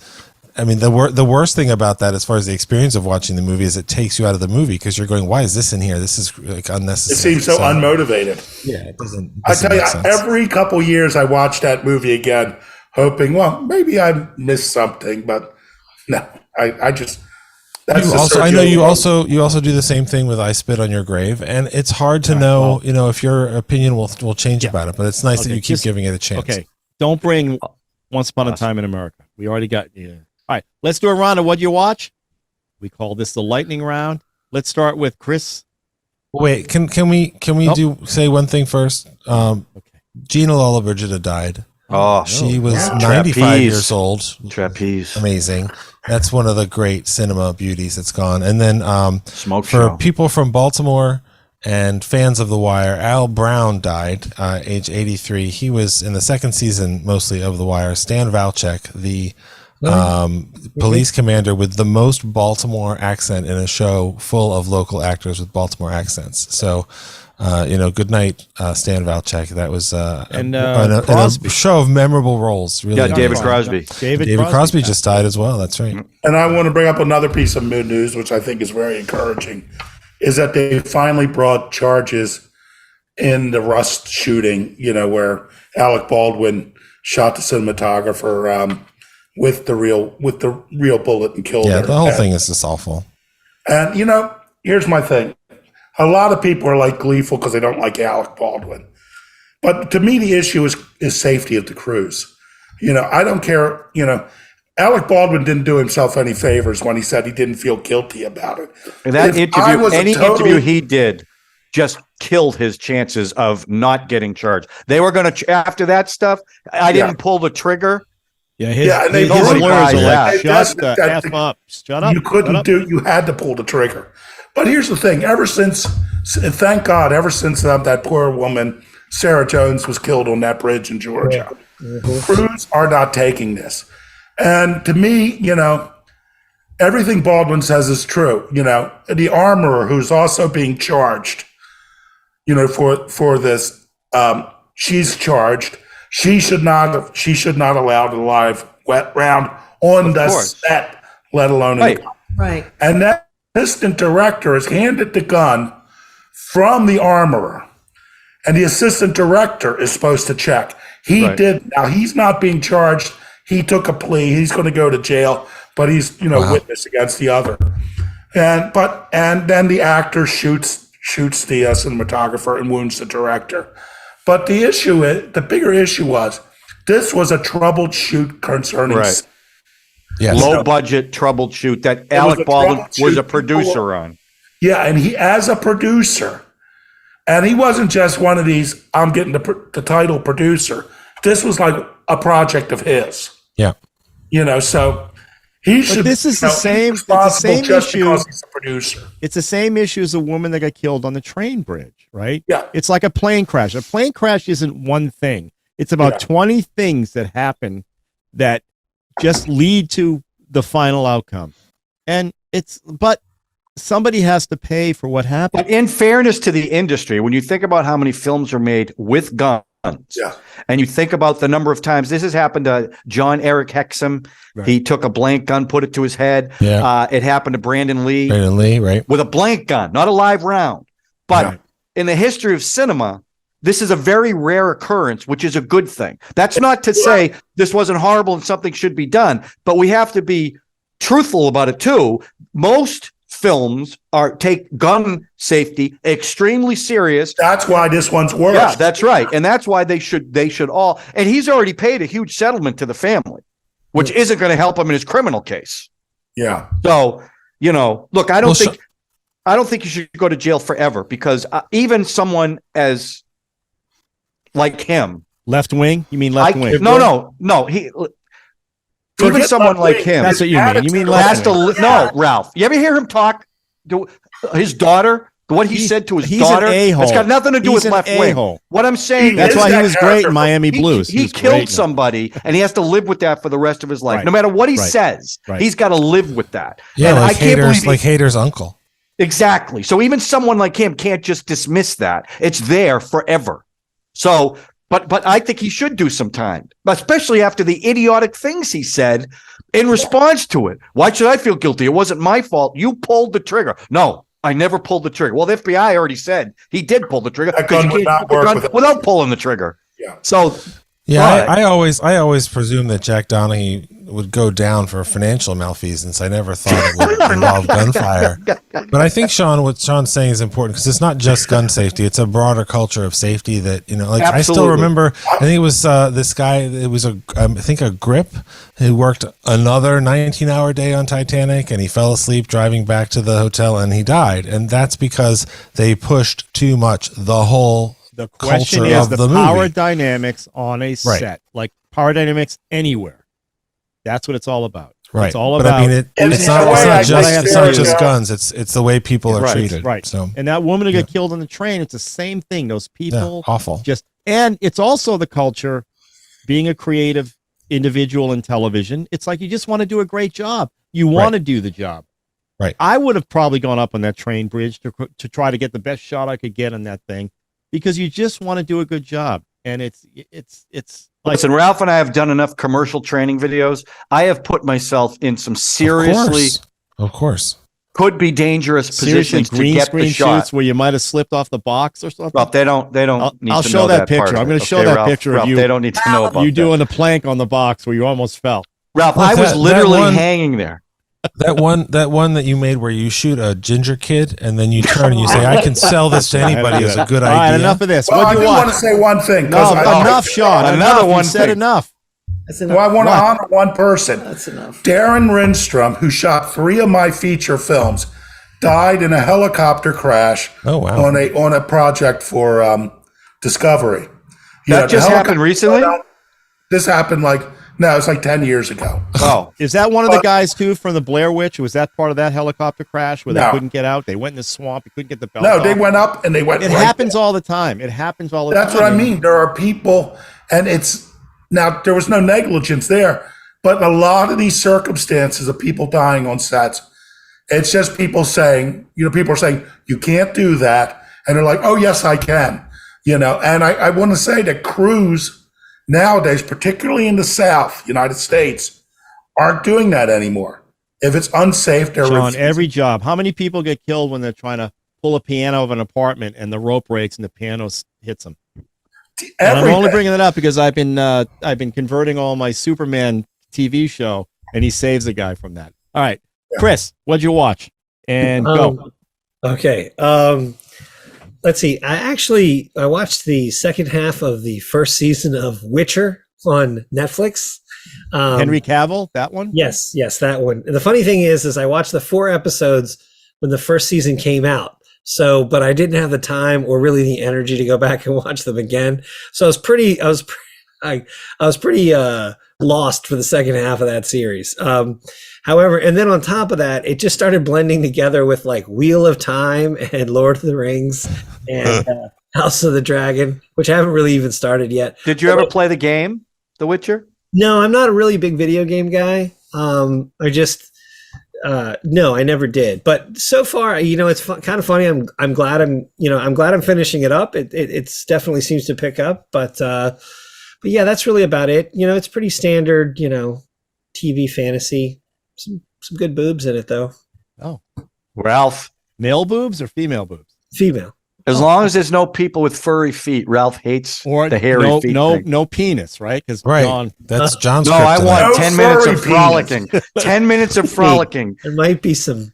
I mean, the worst thing about that, as far as the experience of watching the movie, is it takes you out of the movie because you're going, why is this in here? This is like It unnecessary. seems so unmotivated. Yeah, it doesn't. I tell you, make sense. every couple years I watch that movie again, hoping, well, maybe I missed something, but no, I just. That's the I know Sergio you Leone. also do the same thing with I Spit on Your Grave, and it's hard to know, if your opinion will change about it. But it's nice that you keep giving it a chance. Okay, don't bring Once Upon a Time in America. We already got you. All right, let's do a round of what you watch. We call this the lightning round. Let's start with Chris. Wait, can we say one thing first? Okay. Gina Lollobrigida died. Oh, She was Yeah. 95 Trapeze. years old. trapeze, Amazing. That's one of the great cinema beauties that's gone. And then smoke for show. people from Baltimore and fans of The Wire, Al Brown died, age 83. He was in the second season mostly of The Wire. Stan Valchek, the police commander with the most Baltimore accent in a show full of local actors with Baltimore accents. So, good night, Stan Valchek. That was And a Crosby. show of memorable roles. Really, Yeah, David amazing. Crosby. David Crosby just died as well. That's right. And I want to bring up another piece of good news, which I think is very encouraging, is that they finally brought charges in the Rust shooting, where Alec Baldwin shot the cinematographer with the real bullet and killed Yeah, her. the whole thing is just awful. And here's my thing. A lot of people are like gleeful because they don't like Alec Baldwin. But to me, the issue is safety of the crews. I don't care. Alec Baldwin didn't do himself any favors when he said he didn't feel guilty about it. And that If I interview, was a any total- interview he did, just killed his chances of not getting charged. They were going to, after that stuff, I didn't pull the trigger. Yeah, and they his nobody lawyers buys are that. like, shut the That's F up. Shut up. You couldn't shut up. you had to pull the trigger. But here's the thing, thank God, ever since that poor woman, Sarah Jones, was killed on that bridge in Georgia, crews are not taking this. And to me, everything Baldwin says is true. The armorer who's also being charged, for this, she's charged. She should not allow the live wet round on the course. set, let alone Right. in the Right. and that assistant director is handed the gun from the armorer. And the assistant director is supposed to check. He Right. did. Now, he's not being charged. He took a plea. He's going to go to jail, but he's, witness against the other. And then the actor shoots the cinematographer and wounds the director. But the bigger issue was this was a troubled shoot concerning Right. Yes. Low budget troubleshoot that was a Alec Baldwin was troubleshoot. a producer on. Yeah, and he, as a producer, and he wasn't just one of these, I'm getting the title producer. This was like a project of his, Yeah. So he should. this is the same. It's the responsible same just issue. because he's a producer. It's the same issue as a woman that got killed on the train bridge, right? Yeah. It's like a plane crash. A plane crash isn't one thing. It's about 20 things that happen that just lead to the final outcome. But somebody has to pay for what happened. But in fairness to the industry, when you think about how many films are made with guns, and you think about the number of times this has happened to John Eric Hexum, he took a blank gun, put it to his head. Yeah. It happened to Brandon Lee Right. with a blank gun, not a live round. But in the history of cinema, this is a very rare occurrence, which is a good thing. That's not to say this wasn't horrible and something should be done, but we have to be truthful about it too. Most films take gun safety extremely serious. That's why this one's worse. Yeah, that's right. And that's why they should all, and he's already paid a huge settlement to the family, which isn't going to help him in his criminal case. Yeah. So, look, I don't think you should go to jail forever because even someone as like him, Left wing? You mean left wing? No. Even someone like him. That's what you mean. You mean left wing. No, Ralph. You ever hear him talk to his daughter? What he said to his daughter? An a-hole. It's got nothing to do with left wing. What I'm saying that's is why he was great in Miami Blues. He killed somebody, and he has to live with that for the rest of his life. Right. No matter what he says, he's got to live with that. Yeah, and like Hader's uncle. Exactly. So even someone like him can't just dismiss that. It's there forever. So, but I think he should do some time, especially after the idiotic things he said in response to it. Why should I feel guilty? It wasn't my fault. You pulled the trigger. No, I never pulled the trigger. Well, the FBI already said he did pull the trigger because you can't pull the gun without pulling the trigger. Yeah. So, I always presumed that Jack Donaghy would go down for financial malfeasance. I never thought it would involve gunfire. But I think what Sean's saying is important because it's not just gun safety; it's a broader culture of safety that Absolutely. I still remember. I think it was this guy. It was a grip who worked another 19-hour day on Titanic, and he fell asleep driving back to the hotel, and he died. And that's because they pushed too much. The question culture is of the the power movie. dynamics on a set, like power dynamics anywhere. That's what it's all about. Right. It's all but about. I mean, it's not just guns. It's the way people are treated. Right. So, and that woman who got killed on the train, it's the same thing. Those people, awful. And it's also the culture, being a creative individual in television. It's like you just want to do a great job. You want to do the job. Right. I would have probably gone up on that train bridge to try to get the best shot I could get on that thing, because you just want to do a good job. And it's like, listen, Ralph and I have done enough commercial training videos. I have put myself in some seriously, of course, could be dangerous positions to get the shot. Shoots where you might have slipped off the box or something. Well, they don't. I'll show that picture. I'm going to show that picture Ralph, of you. They don't need to know about you doing a plank on the box where you almost fell. Ralph, I was literally hanging there. That one that you made where you shoot a ginger kid and then you turn and you say, "I can sell this to anybody" is a good idea. All right, enough of this. Well, What'd I you do watch? want to say one thing. No, enough, Sean. Another enough. one You said thing. enough. That's Well, enough. I want to honor one person. That's enough. Darren Rindstrom, who shot 3 of my feature films, died in a helicopter crash on a project for Discovery. That just happened recently? This happened it's like 10 years ago. Oh, is that one of the guys too from the Blair Witch? Was that part of that helicopter crash where they No. couldn't get out? They went in the swamp. They couldn't get the belt. No, off. they went up and they went. It happens all the time. It happens all the That's time. what I mean. There are people, and there was no negligence there, but a lot of these circumstances of people dying on sets, it's just people saying, people are saying, you can't do that. And they're like, oh, yes, I can. And I want to say that crews nowadays, particularly in the South, United States, aren't doing that anymore. If it's unsafe, they're Sean, every job. How many people get killed when they're trying to pull a piano of an apartment and the rope breaks and the piano hits them? And I'm only bringing it up because I've been converting all my Superman TV show, and he saves the guy from that. All right, Chris, what'd you watch? And go. Okay. let's see. I watched the second half of the first season of Witcher on Netflix. Henry Cavill, that one? Yes, that one. And the funny thing is I watched the 4 episodes when the first season came out. So, but I didn't have the time or really the energy to go back and watch them again. So I was pretty lost for the second half of that series. However, and then on top of that, it just started blending together with like Wheel of Time and Lord of the Rings and House of the Dragon, which I haven't really even started yet. Did you ever play the game, The Witcher? No, I'm not a really big video game guy. No, I never did. But so far, it's kind of funny. I'm glad I'm finishing it up. It's definitely seems to pick up, but yeah, that's really about it. It's pretty standard, TV fantasy. Some good boobs in it though. Oh, Ralph. Male boobs or female boobs? Female. As long as there's no people with furry feet, Ralph hates the hairy feet. No penis, right? Because Right. That's John's. No, I kryptonite. want No 10 minutes of furry frolicking. 10 minutes of frolicking. There might be some.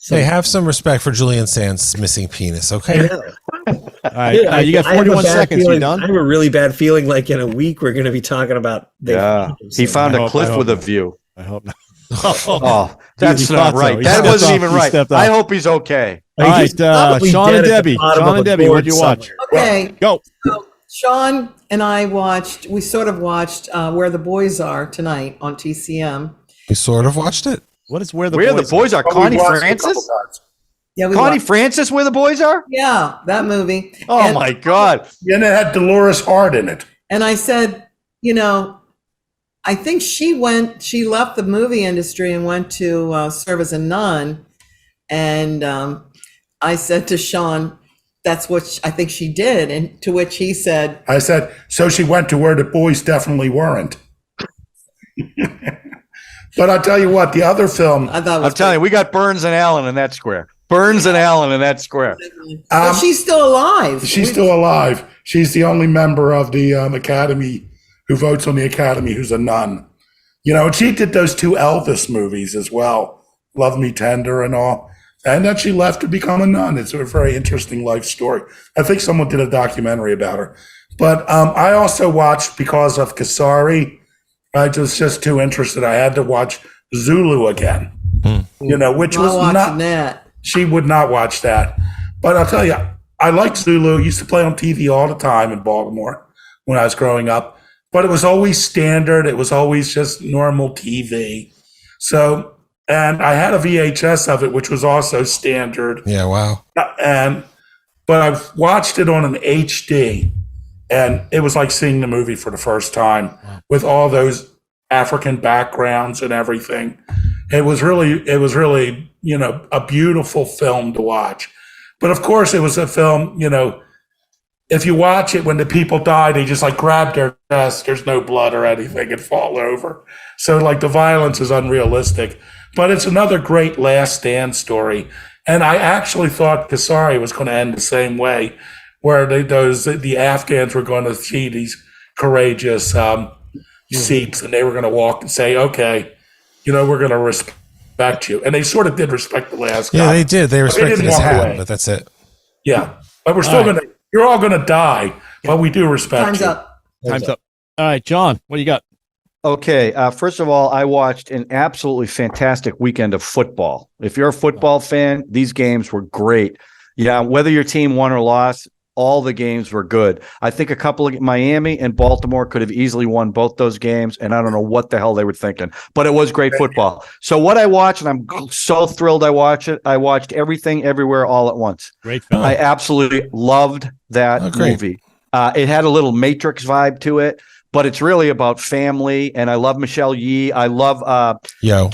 Hey, have some respect for Julian Sands' missing penis, I okay? know. All right, you got I have a 41 bad seconds. feeling- You done? I have a really bad feeling like in a week we're going to be talking about. Yeah. He found I a hope- cliff I hope with a not. view. I hope not. Oh, that's He not thought so. right. He That stepped wasn't off. even He right. stepped I off. hope he's okay. All right, He's probably Sean dead and at the Debbie. bottom Sean of and a Debbie, board what'd you watch? somewhere. Okay. Go. So Sean and I we sort of watched Where the Boys Are tonight on TCM. We sort of watched it. What is Where the Where Boys the boys are? But Connie we've watched it a Francis? couple times. Yeah, we Connie watched. Francis, Where the Boys Are? Yeah, that movie. Oh And- my God. And it had Dolores Hart in it. And I said, I think she left the movie industry and went to serve as a nun. And I said to Sean, that's what I think she did. And to which he said, I said, so she went to where the boys definitely weren't. But I'll tell you what, the other film, I thought it was I'm telling you, we got Burns and Allen in that square. Burns and Allen in that square. But she's still alive. she's still alive. She's the only member of the Academy who votes on the Academy who's a nun. And she did those 2 Elvis movies as well, Love Me Tender and all. And then she left to become a nun. It's a very interesting life story. I think someone did a documentary about her. But I also watched, because of Kasari, I was just too interested. I had to watch Zulu again, which was watching not, that. she would not watch that. But I'll tell you, I liked Zulu. Used to play on TV all the time in Baltimore when I was growing up. But it was always standard. It was always just normal TV. So, and I had a VHS of it, which was also standard. Yeah, wow. But I've watched it on an HD, and it was like seeing the movie for the first time with all those African backgrounds and everything. It was really, a beautiful film to watch. But of course, it was a film, if you watch it when the people die, they just like grab their chest. There's no blood or anything and fall over. So like the violence is unrealistic. But it's another great Last Stand story. And I actually thought Kasari was going to end the same way, where the Afghans were going to see these courageous Sikhs, and they were going to walk and say, okay, we're going to respect you. And they sort of did respect the last guy. Yeah, they did. They respected didn't his walk hat, away. but that's it. Yeah. But we're still going to, you're all going to die, but we do respect Time's you. up. Time's up. All right, John, what do you got? Okay. First of all, I watched an absolutely fantastic weekend of football. If you're a football fan, these games were great. Yeah, whether your team won or lost, all the games were good. I think a couple of Miami and Baltimore could have easily won both those games, and I don't know what the hell they were thinking, but it was great football. So what I watched, and I'm so thrilled I watched it, I watched Everything Everywhere All at Once. Great film. I absolutely loved that movie. It had a little Matrix vibe to it, but it's really about family, and I love Michelle Yee. I love Hugh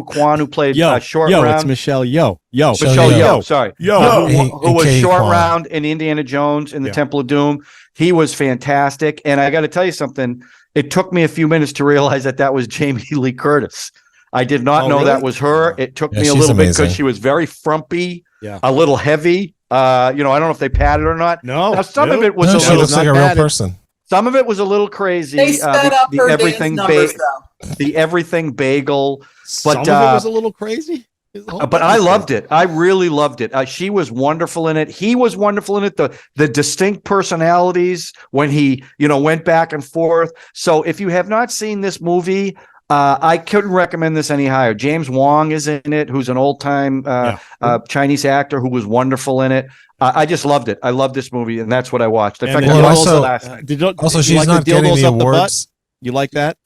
Kwan, who played Short Round. It's Michelle Yeoh. Michelle Yeoh, sorry. Yeoh. Who was K. Short Kwan. Round in Indiana Jones in the Temple of Doom. He was fantastic. And I got to tell you something. It took me a few minutes to realize that was Jamie Lee Curtis. I did not know that was her. It took me a little bit because she was very frumpy, a little heavy. I don't know if they padded or not. No. Now, some of it was No, a she little looks like a real person. Some of it was a little crazy. They sped up her dance numbers, though. The everything bagel. Some But of it was a little crazy. But I loved it. I really loved it. She was wonderful in it. He was wonderful in it. The distinct personalities when he, went back and forth. So if you have not seen this movie, I couldn't recommend this any higher. James Wong is in it, who's an old-time Chinese actor who was wonderful in it. I just loved it. I loved this movie, and that's what I watched. In fact, also, she's not getting the awards. You like that?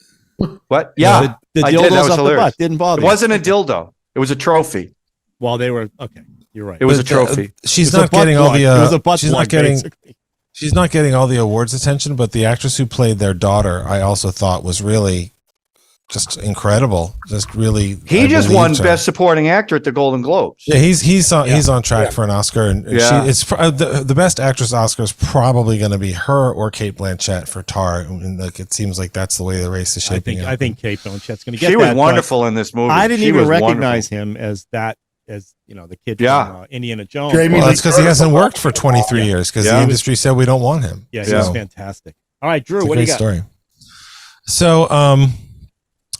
What? Yeah, the I dildos did. That was up the hilarious. butt didn't bother It you. wasn't a dildo. It was a trophy. Well, they were okay. You're right. It was a trophy. She's not getting all the. It was a butt she's plug, not getting. basically. She's not getting all the awards attention, but the actress who played their daughter, I also thought was really just incredible. Just really, He just won Best Supporting Actor at the Golden Globes. Yeah, he's on track for an Oscar, and the Best Actress Oscar is probably going to be her or Cate Blanchett for Tar. And it seems like that's the way the race is shaping up. I think Cate Blanchett's going to get. She was wonderful in this movie. I didn't even recognize him as that. As the kid from Indiana Jones. Well, that's because he hasn't worked for 23 years because the industry said we don't want him. Yeah, he was fantastic. All right, Drew, it's what do you got? Story. So,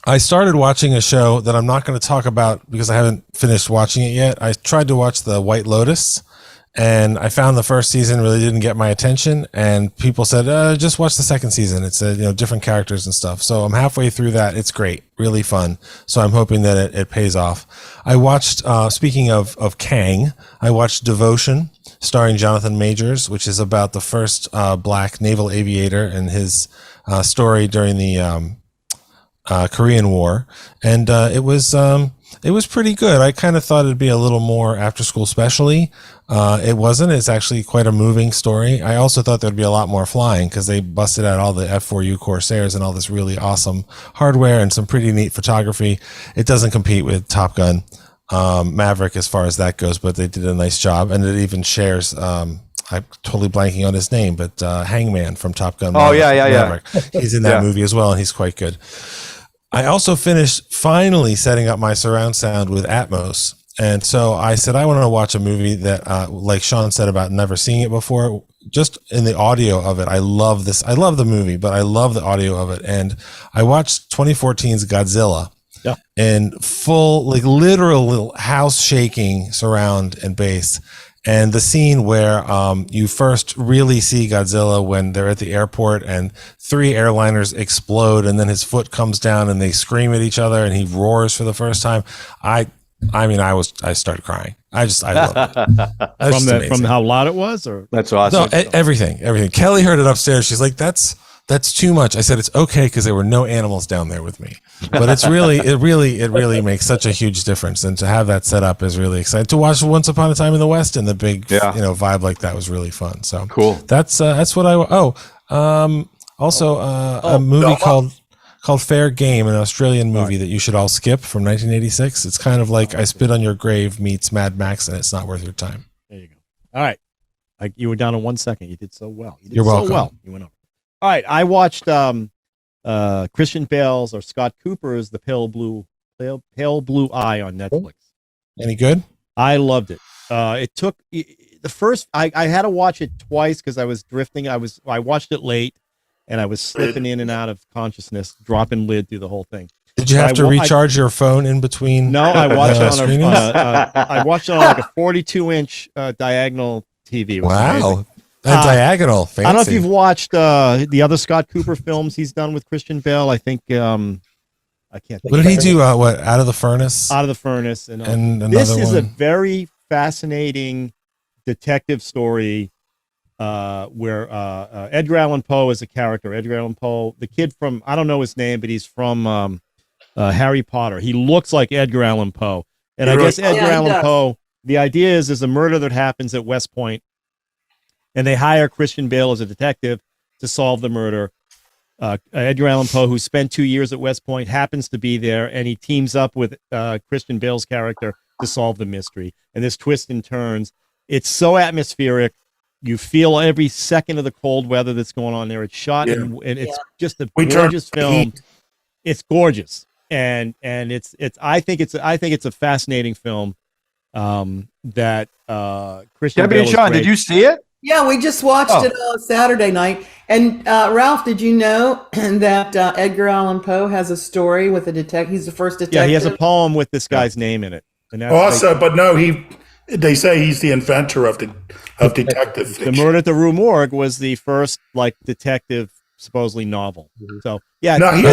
I started watching a show that I'm not going to talk about because I haven't finished watching it yet. I tried to watch The White Lotus, and I found the first season really didn't get my attention, and people said, just watch the second season. It's different characters and stuff. So I'm halfway through that. It's great, really fun. So I'm hoping that it pays off. I watched, speaking of Kang, I watched Devotion, starring Jonathan Majors, which is about the first black naval aviator and his story during the Korean War, and it was pretty good. I kind of thought it'd be a little more after school specially. It wasn't. It's actually quite a moving story. I also thought there'd be a lot more flying because they busted out all the F4U Corsairs and all this really awesome hardware and some pretty neat photography. It doesn't compete with Top Gun Maverick as far as that goes, but they did a nice job, and it even shares I'm totally blanking on his name, but Hangman from Top Gun Maverick. He's in that movie as well, and he's quite good. I also finished finally setting up my surround sound with Atmos. And so I said, I want to watch a movie that, like Sean said about never seeing it before, just in the audio of it. I love this. I love the movie, but I love the audio of it. And I watched 2014's Godzilla in full, like literal house shaking surround and bass. And the scene where you first really see Godzilla when they're at the airport and 3 airliners explode and then his foot comes down and they scream at each other and he roars for the first time. I started crying. I loved it. From how loud it was, or that's awesome. No, everything. Kelly heard it upstairs. She's like, that's too much. I said, it's okay, because there were no animals down there with me. But it really makes such a huge difference. And to have that set up is really exciting. To watch Once Upon a Time in the West and the big vibe like that was really fun. So cool. That's what a movie called Fair Game, an Australian movie that you should all skip from 1986. It's kind of like I Spit on Your Grave meets Mad Max, and it's not worth your time. There you go. All right. You were down in 1 second. You did so well. You're welcome. Well. You went over. All right, I watched Christian Bale's or Scott Cooper's The Pale Blue Eye on Netflix. Any good? I loved it. It took the first. I had to watch it twice because I was drifting. I watched it late, and I was slipping in and out of consciousness, dropping lid through the whole thing. Did you have to recharge your phone in between? No, I watched it on I watched it on like a 42-inch diagonal TV. Wow. Diagonal. Fancy. I don't know if you've watched the other Scott Cooper films he's done with Christian Bale. I think I can't think. What did he do? Out of the Furnace? Out of the Furnace. And this is a very fascinating detective story where Edgar Allan Poe is a character. Edgar Allan Poe, the kid from, I don't know his name, but he's from Harry Potter. He looks like Edgar Allan Poe. And I guess Edgar Allan Poe, the idea is there's a murder that happens at West Point, and they hire Christian Bale as a detective to solve the murder. Edgar Allan Poe, who spent 2 years at West Point, happens to be there, and he teams up with Christian Bale's character to solve the mystery. And there's twists and turns. It's so atmospheric. You feel every second of the cold weather that's going on there. It's shot, and it's just a gorgeous film. It's gorgeous, and it's. I think it's a fascinating film. That Christian Debbie Bale and Sean, did you see it? Yeah, we just watched it on Saturday night. And Ralph, did you know that Edgar Allan Poe has a story with a detective? He's the first detective. Yeah, he has a poem with this guy's name in it. And that's Also, but no, they say he's the inventor of detective the fiction. Murder at the Rue Morgue was the first like detective supposedly novel. So yeah, No, and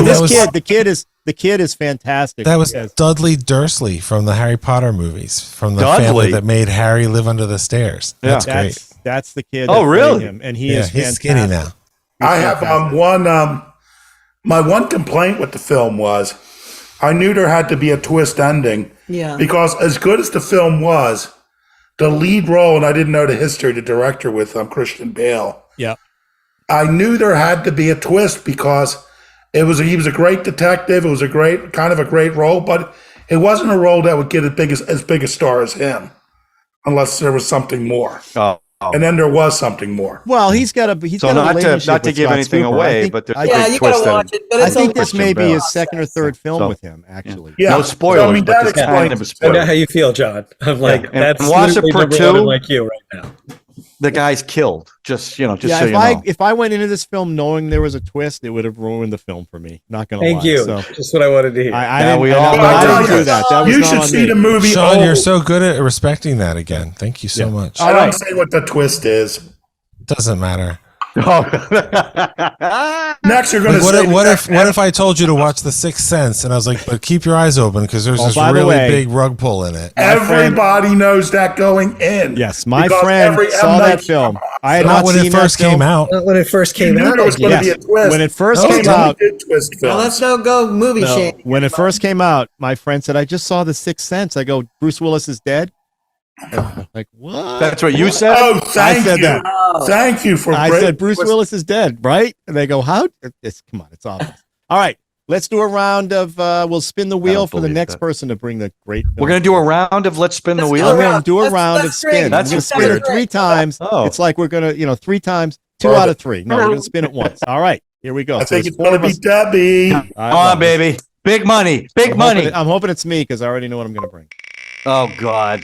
the kid is fantastic. That was as- Dudley Dursley from the Harry Potter movies, from the Dudley? family that made Harry live under the stairs. That's great. That's the kid. Oh, that played really? Him, and he Yeah, is he's fantastic. skinny now. I have my one complaint with the film was I knew there had to be a twist ending. Yeah. Because as good as the film was, the lead role, and I didn't know the history of the director with Christian Bale. Yeah. I knew there had to be a twist because he was a great detective. It was a great role, but it wasn't a role that would get as big a star as him, unless there was something more. Oh. And then there was something more. Well, he's got a relationship not to with give Scott anything Cooper. away, I think, but there's I, a Yeah, big you twist gotta in watch it. it. But I it's think a this Christian may be Bale. his second or third film So- with him. Actually, Yeah. No spoilers, So, I mean, but that this kind explains of a it. I spoiler. know how you feel, John. I'm like, And that's watch it literally for number one two. like you right now. The guy's killed. Just yeah. so If you know. if I went into this film knowing there was a twist, it would have ruined the film for me. Not gonna lie. Thank you. So, Just what I wanted to hear. I Yeah, didn't, we I all didn't- know I that. didn't do that. That was You not should on see me. the movie. Sean, you're so good at respecting that again. Thank you so much. All I right. don't say what the twist is. Doesn't matter. Next, you're going Like, to say what if I told you to watch The Sixth Sense and I was like, but keep your eyes open because there's this by the really way- big rug pull in it. everybody knows that going in. Yes, my Because friend every M. saw Night that film. I had Not not when seen it first that film. came out. When it first You came knew out, there was going to yes. be a twist. When it first No, came it's only out- did twist Now films. let's not go movie No. shame. When it first came out, my friend said, "I just saw The Sixth Sense." I go, "Bruce Willis is dead." I'm like, what? That's what you said? Oh, thank said you. that. Thank you for I great said Bruce twist. Willis is dead, right? And they go, "How?" Come on, it's obvious. All right, let's do a round of. We'll spin the wheel for the believe next that. person to bring the great. We're going to do a round of Let's Spin the Let's Wheel. I'm going to do a That's- round of that's great. spin. That's We're going to spin it great. 3 times. Oh. It's like we're going to, 3 times, 2 out of 3. No, we're going to spin it once. All right, here we go. I So think there's it's going to 4 of be us. Debbie. All right, Come on, baby. Big money. Big money. I'm hoping it's me because I already know what I'm going to bring. Oh, God.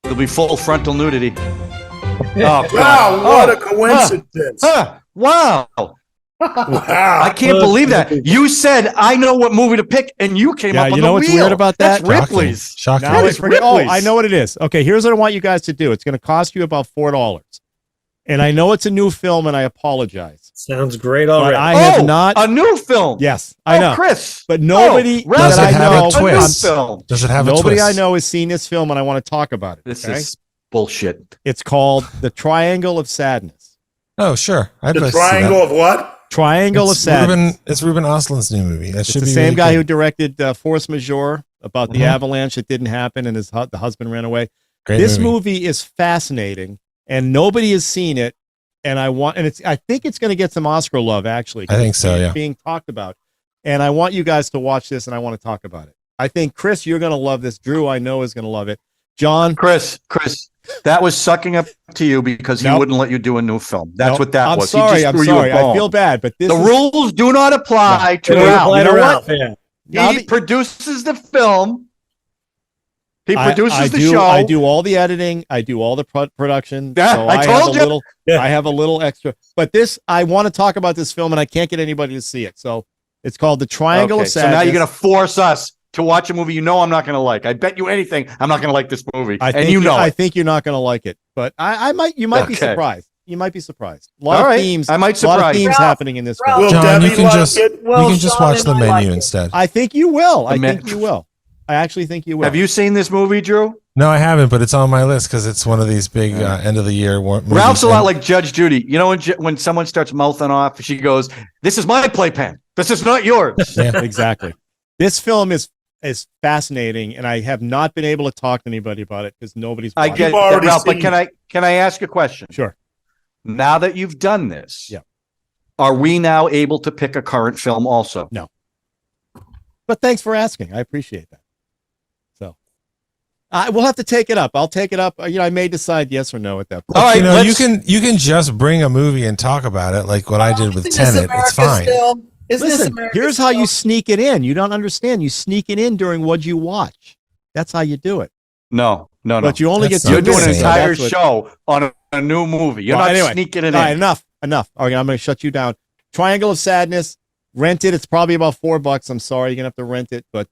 It'll be full frontal nudity. Oh, God. Wow, what Oh, a coincidence. Wow. Wow. I can't believe that. You said, I know what movie to pick, and you came Yeah, up you with know the what's wheel. weird about that? That's Ripley's. Shocking. Now That I is forget. Oh, Ripley's. I know what it is. Okay, here's what I want you guys to do. It's going to cost you about $4. And I know it's a new film, and I apologize. Sounds great But already. I have Oh, not. a new film. Yes, I know. Chris. But nobody Oh, Does that it I have know. a twist? A new film. Does it have a Nobody twist? I know has seen this film, and I want to talk about it. This okay? is bullshit. It's called The Triangle of Sadness. Oh, sure. I'd The like to see that. triangle of what? Triangle of Sadness. It's Ruben Ostlund's new movie. That It's should the be same really guy who good. directed Force Majeure about the Mhm. avalanche that didn't happen, and the husband ran away. Great This movie. movie is fascinating, and nobody has seen it. And I think it's going to get some Oscar love. Actually, I think so, yeah. being talked about, and I want you guys to watch this, and I want to talk about it. I think Chris, you're going to love this. Drew, I know, is going to love it. John, Chris, that was sucking up to you because he Nope. wouldn't let you do a new film. That's Nope. what that I'm was. sorry. He just I'm threw sorry. you a I bone. feel bad, but this The is, rules do not apply to It'll Ralph. apply you to know Ralph, what? yeah. Now He that- produces the film. He produces I the do, show. I do all the editing. I do all the production. Yeah, so I told you. Yeah. I have a little extra. But this, I want to talk about this film, and I can't get anybody to see it. So it's called The Triangle Okay, of so Sadness. now you're going to force us to watch a movie you know I'm not going to like. I bet you anything I'm not going to like this movie. I And think you know I it. think you're not going to like it, but you might be Okay. surprised. You might be surprised. A lot All of right. themes. I might A lot of surprise you. themes happening in this film. Will John, Debbie you can like just it? you can just watch the menu instead. I think you will. I The think you will. I actually think you will. Have you seen this movie, Drew? No, I haven't, but it's on my list because it's one of these big end of the year movies. Ralph's a lot like Judge Judy. You know, when someone starts mouthing off, she goes, "This is my playpen. This is not yours." Yeah. Exactly. This film is fascinating, and I have not been able to talk to anybody about it because nobody's. I watched get it. You've that, already Ralph, but seen- can I ask a question? Sure. Now that you've done this, Yeah. are we now able to pick a current film also? But thanks for asking. I appreciate that. So, we'll have to take it up. I'll take it up. I may decide yes or no at that point. All right, you know, let's- you can just bring a movie and talk about it, like what I did with Isn't this Tenet. America It's fine. still? Isn't this Listen, America here's how still? you sneak it in. You don't understand. You sneak it in during what you watch. That's how you do it. No. But you only That's get not You're 2 doing an minutes. insane. entire That's what- show on a new movie. You're Well, not anyway. sneaking it All right, in. enough. Okay, I'm going to shut you down. Triangle of Sadness. Rent it. It's probably about $4. I'm sorry, you're gonna have to rent it, but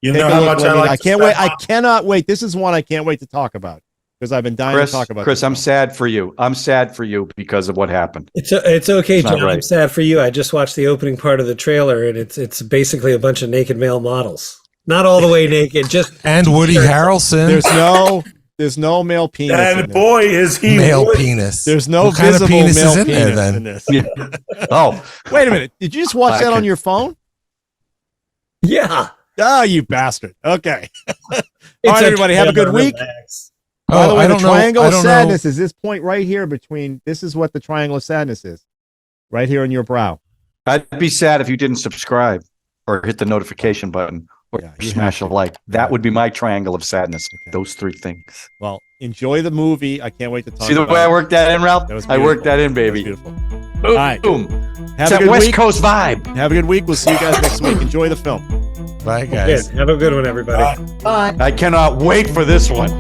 You Take know a how look, much let I me- like. I to can't wait. spend I cannot wait. This is one I can't wait to talk about because I've been dying Chris, to talk about. Chris, this I'm film. sad for you. I'm sad for you because of what happened. It's okay, It's not John. I'm right. sad for you. I just watched the opening part of the trailer, and it's basically a bunch of naked male models. Not all the way naked, just And Woody Harrelson. There's no male penis. in And this. boy, is he male Woody. penis. There's no what kind of visible penis male is in penis there then? in this. Oh, Wait a minute. Did you just watch I that on can- your phone? yeah. Oh, you bastard. Okay. All It's right, everybody. Have a good trailer, week. relax. By the way, I the don't know. triangle I of don't know. sadness is this point right here between. This is what the triangle of sadness is. Right here in your brow. I'd be sad if you didn't subscribe or hit the notification button or Yeah, you smash a have to. like. That would be my triangle of sadness. Okay. Those three things. Well, enjoy the movie. I can't wait to talk See the about way it. I worked that in, Ralph? That was I worked beautiful. that in, That was baby. beautiful. Boom. All right. Boom. Have It's a that good West week. Coast vibe. Have a good week. We'll see you guys next week. Enjoy the film. Bye, guys. Good. Have a good one, everybody. Bye. I cannot wait for this one.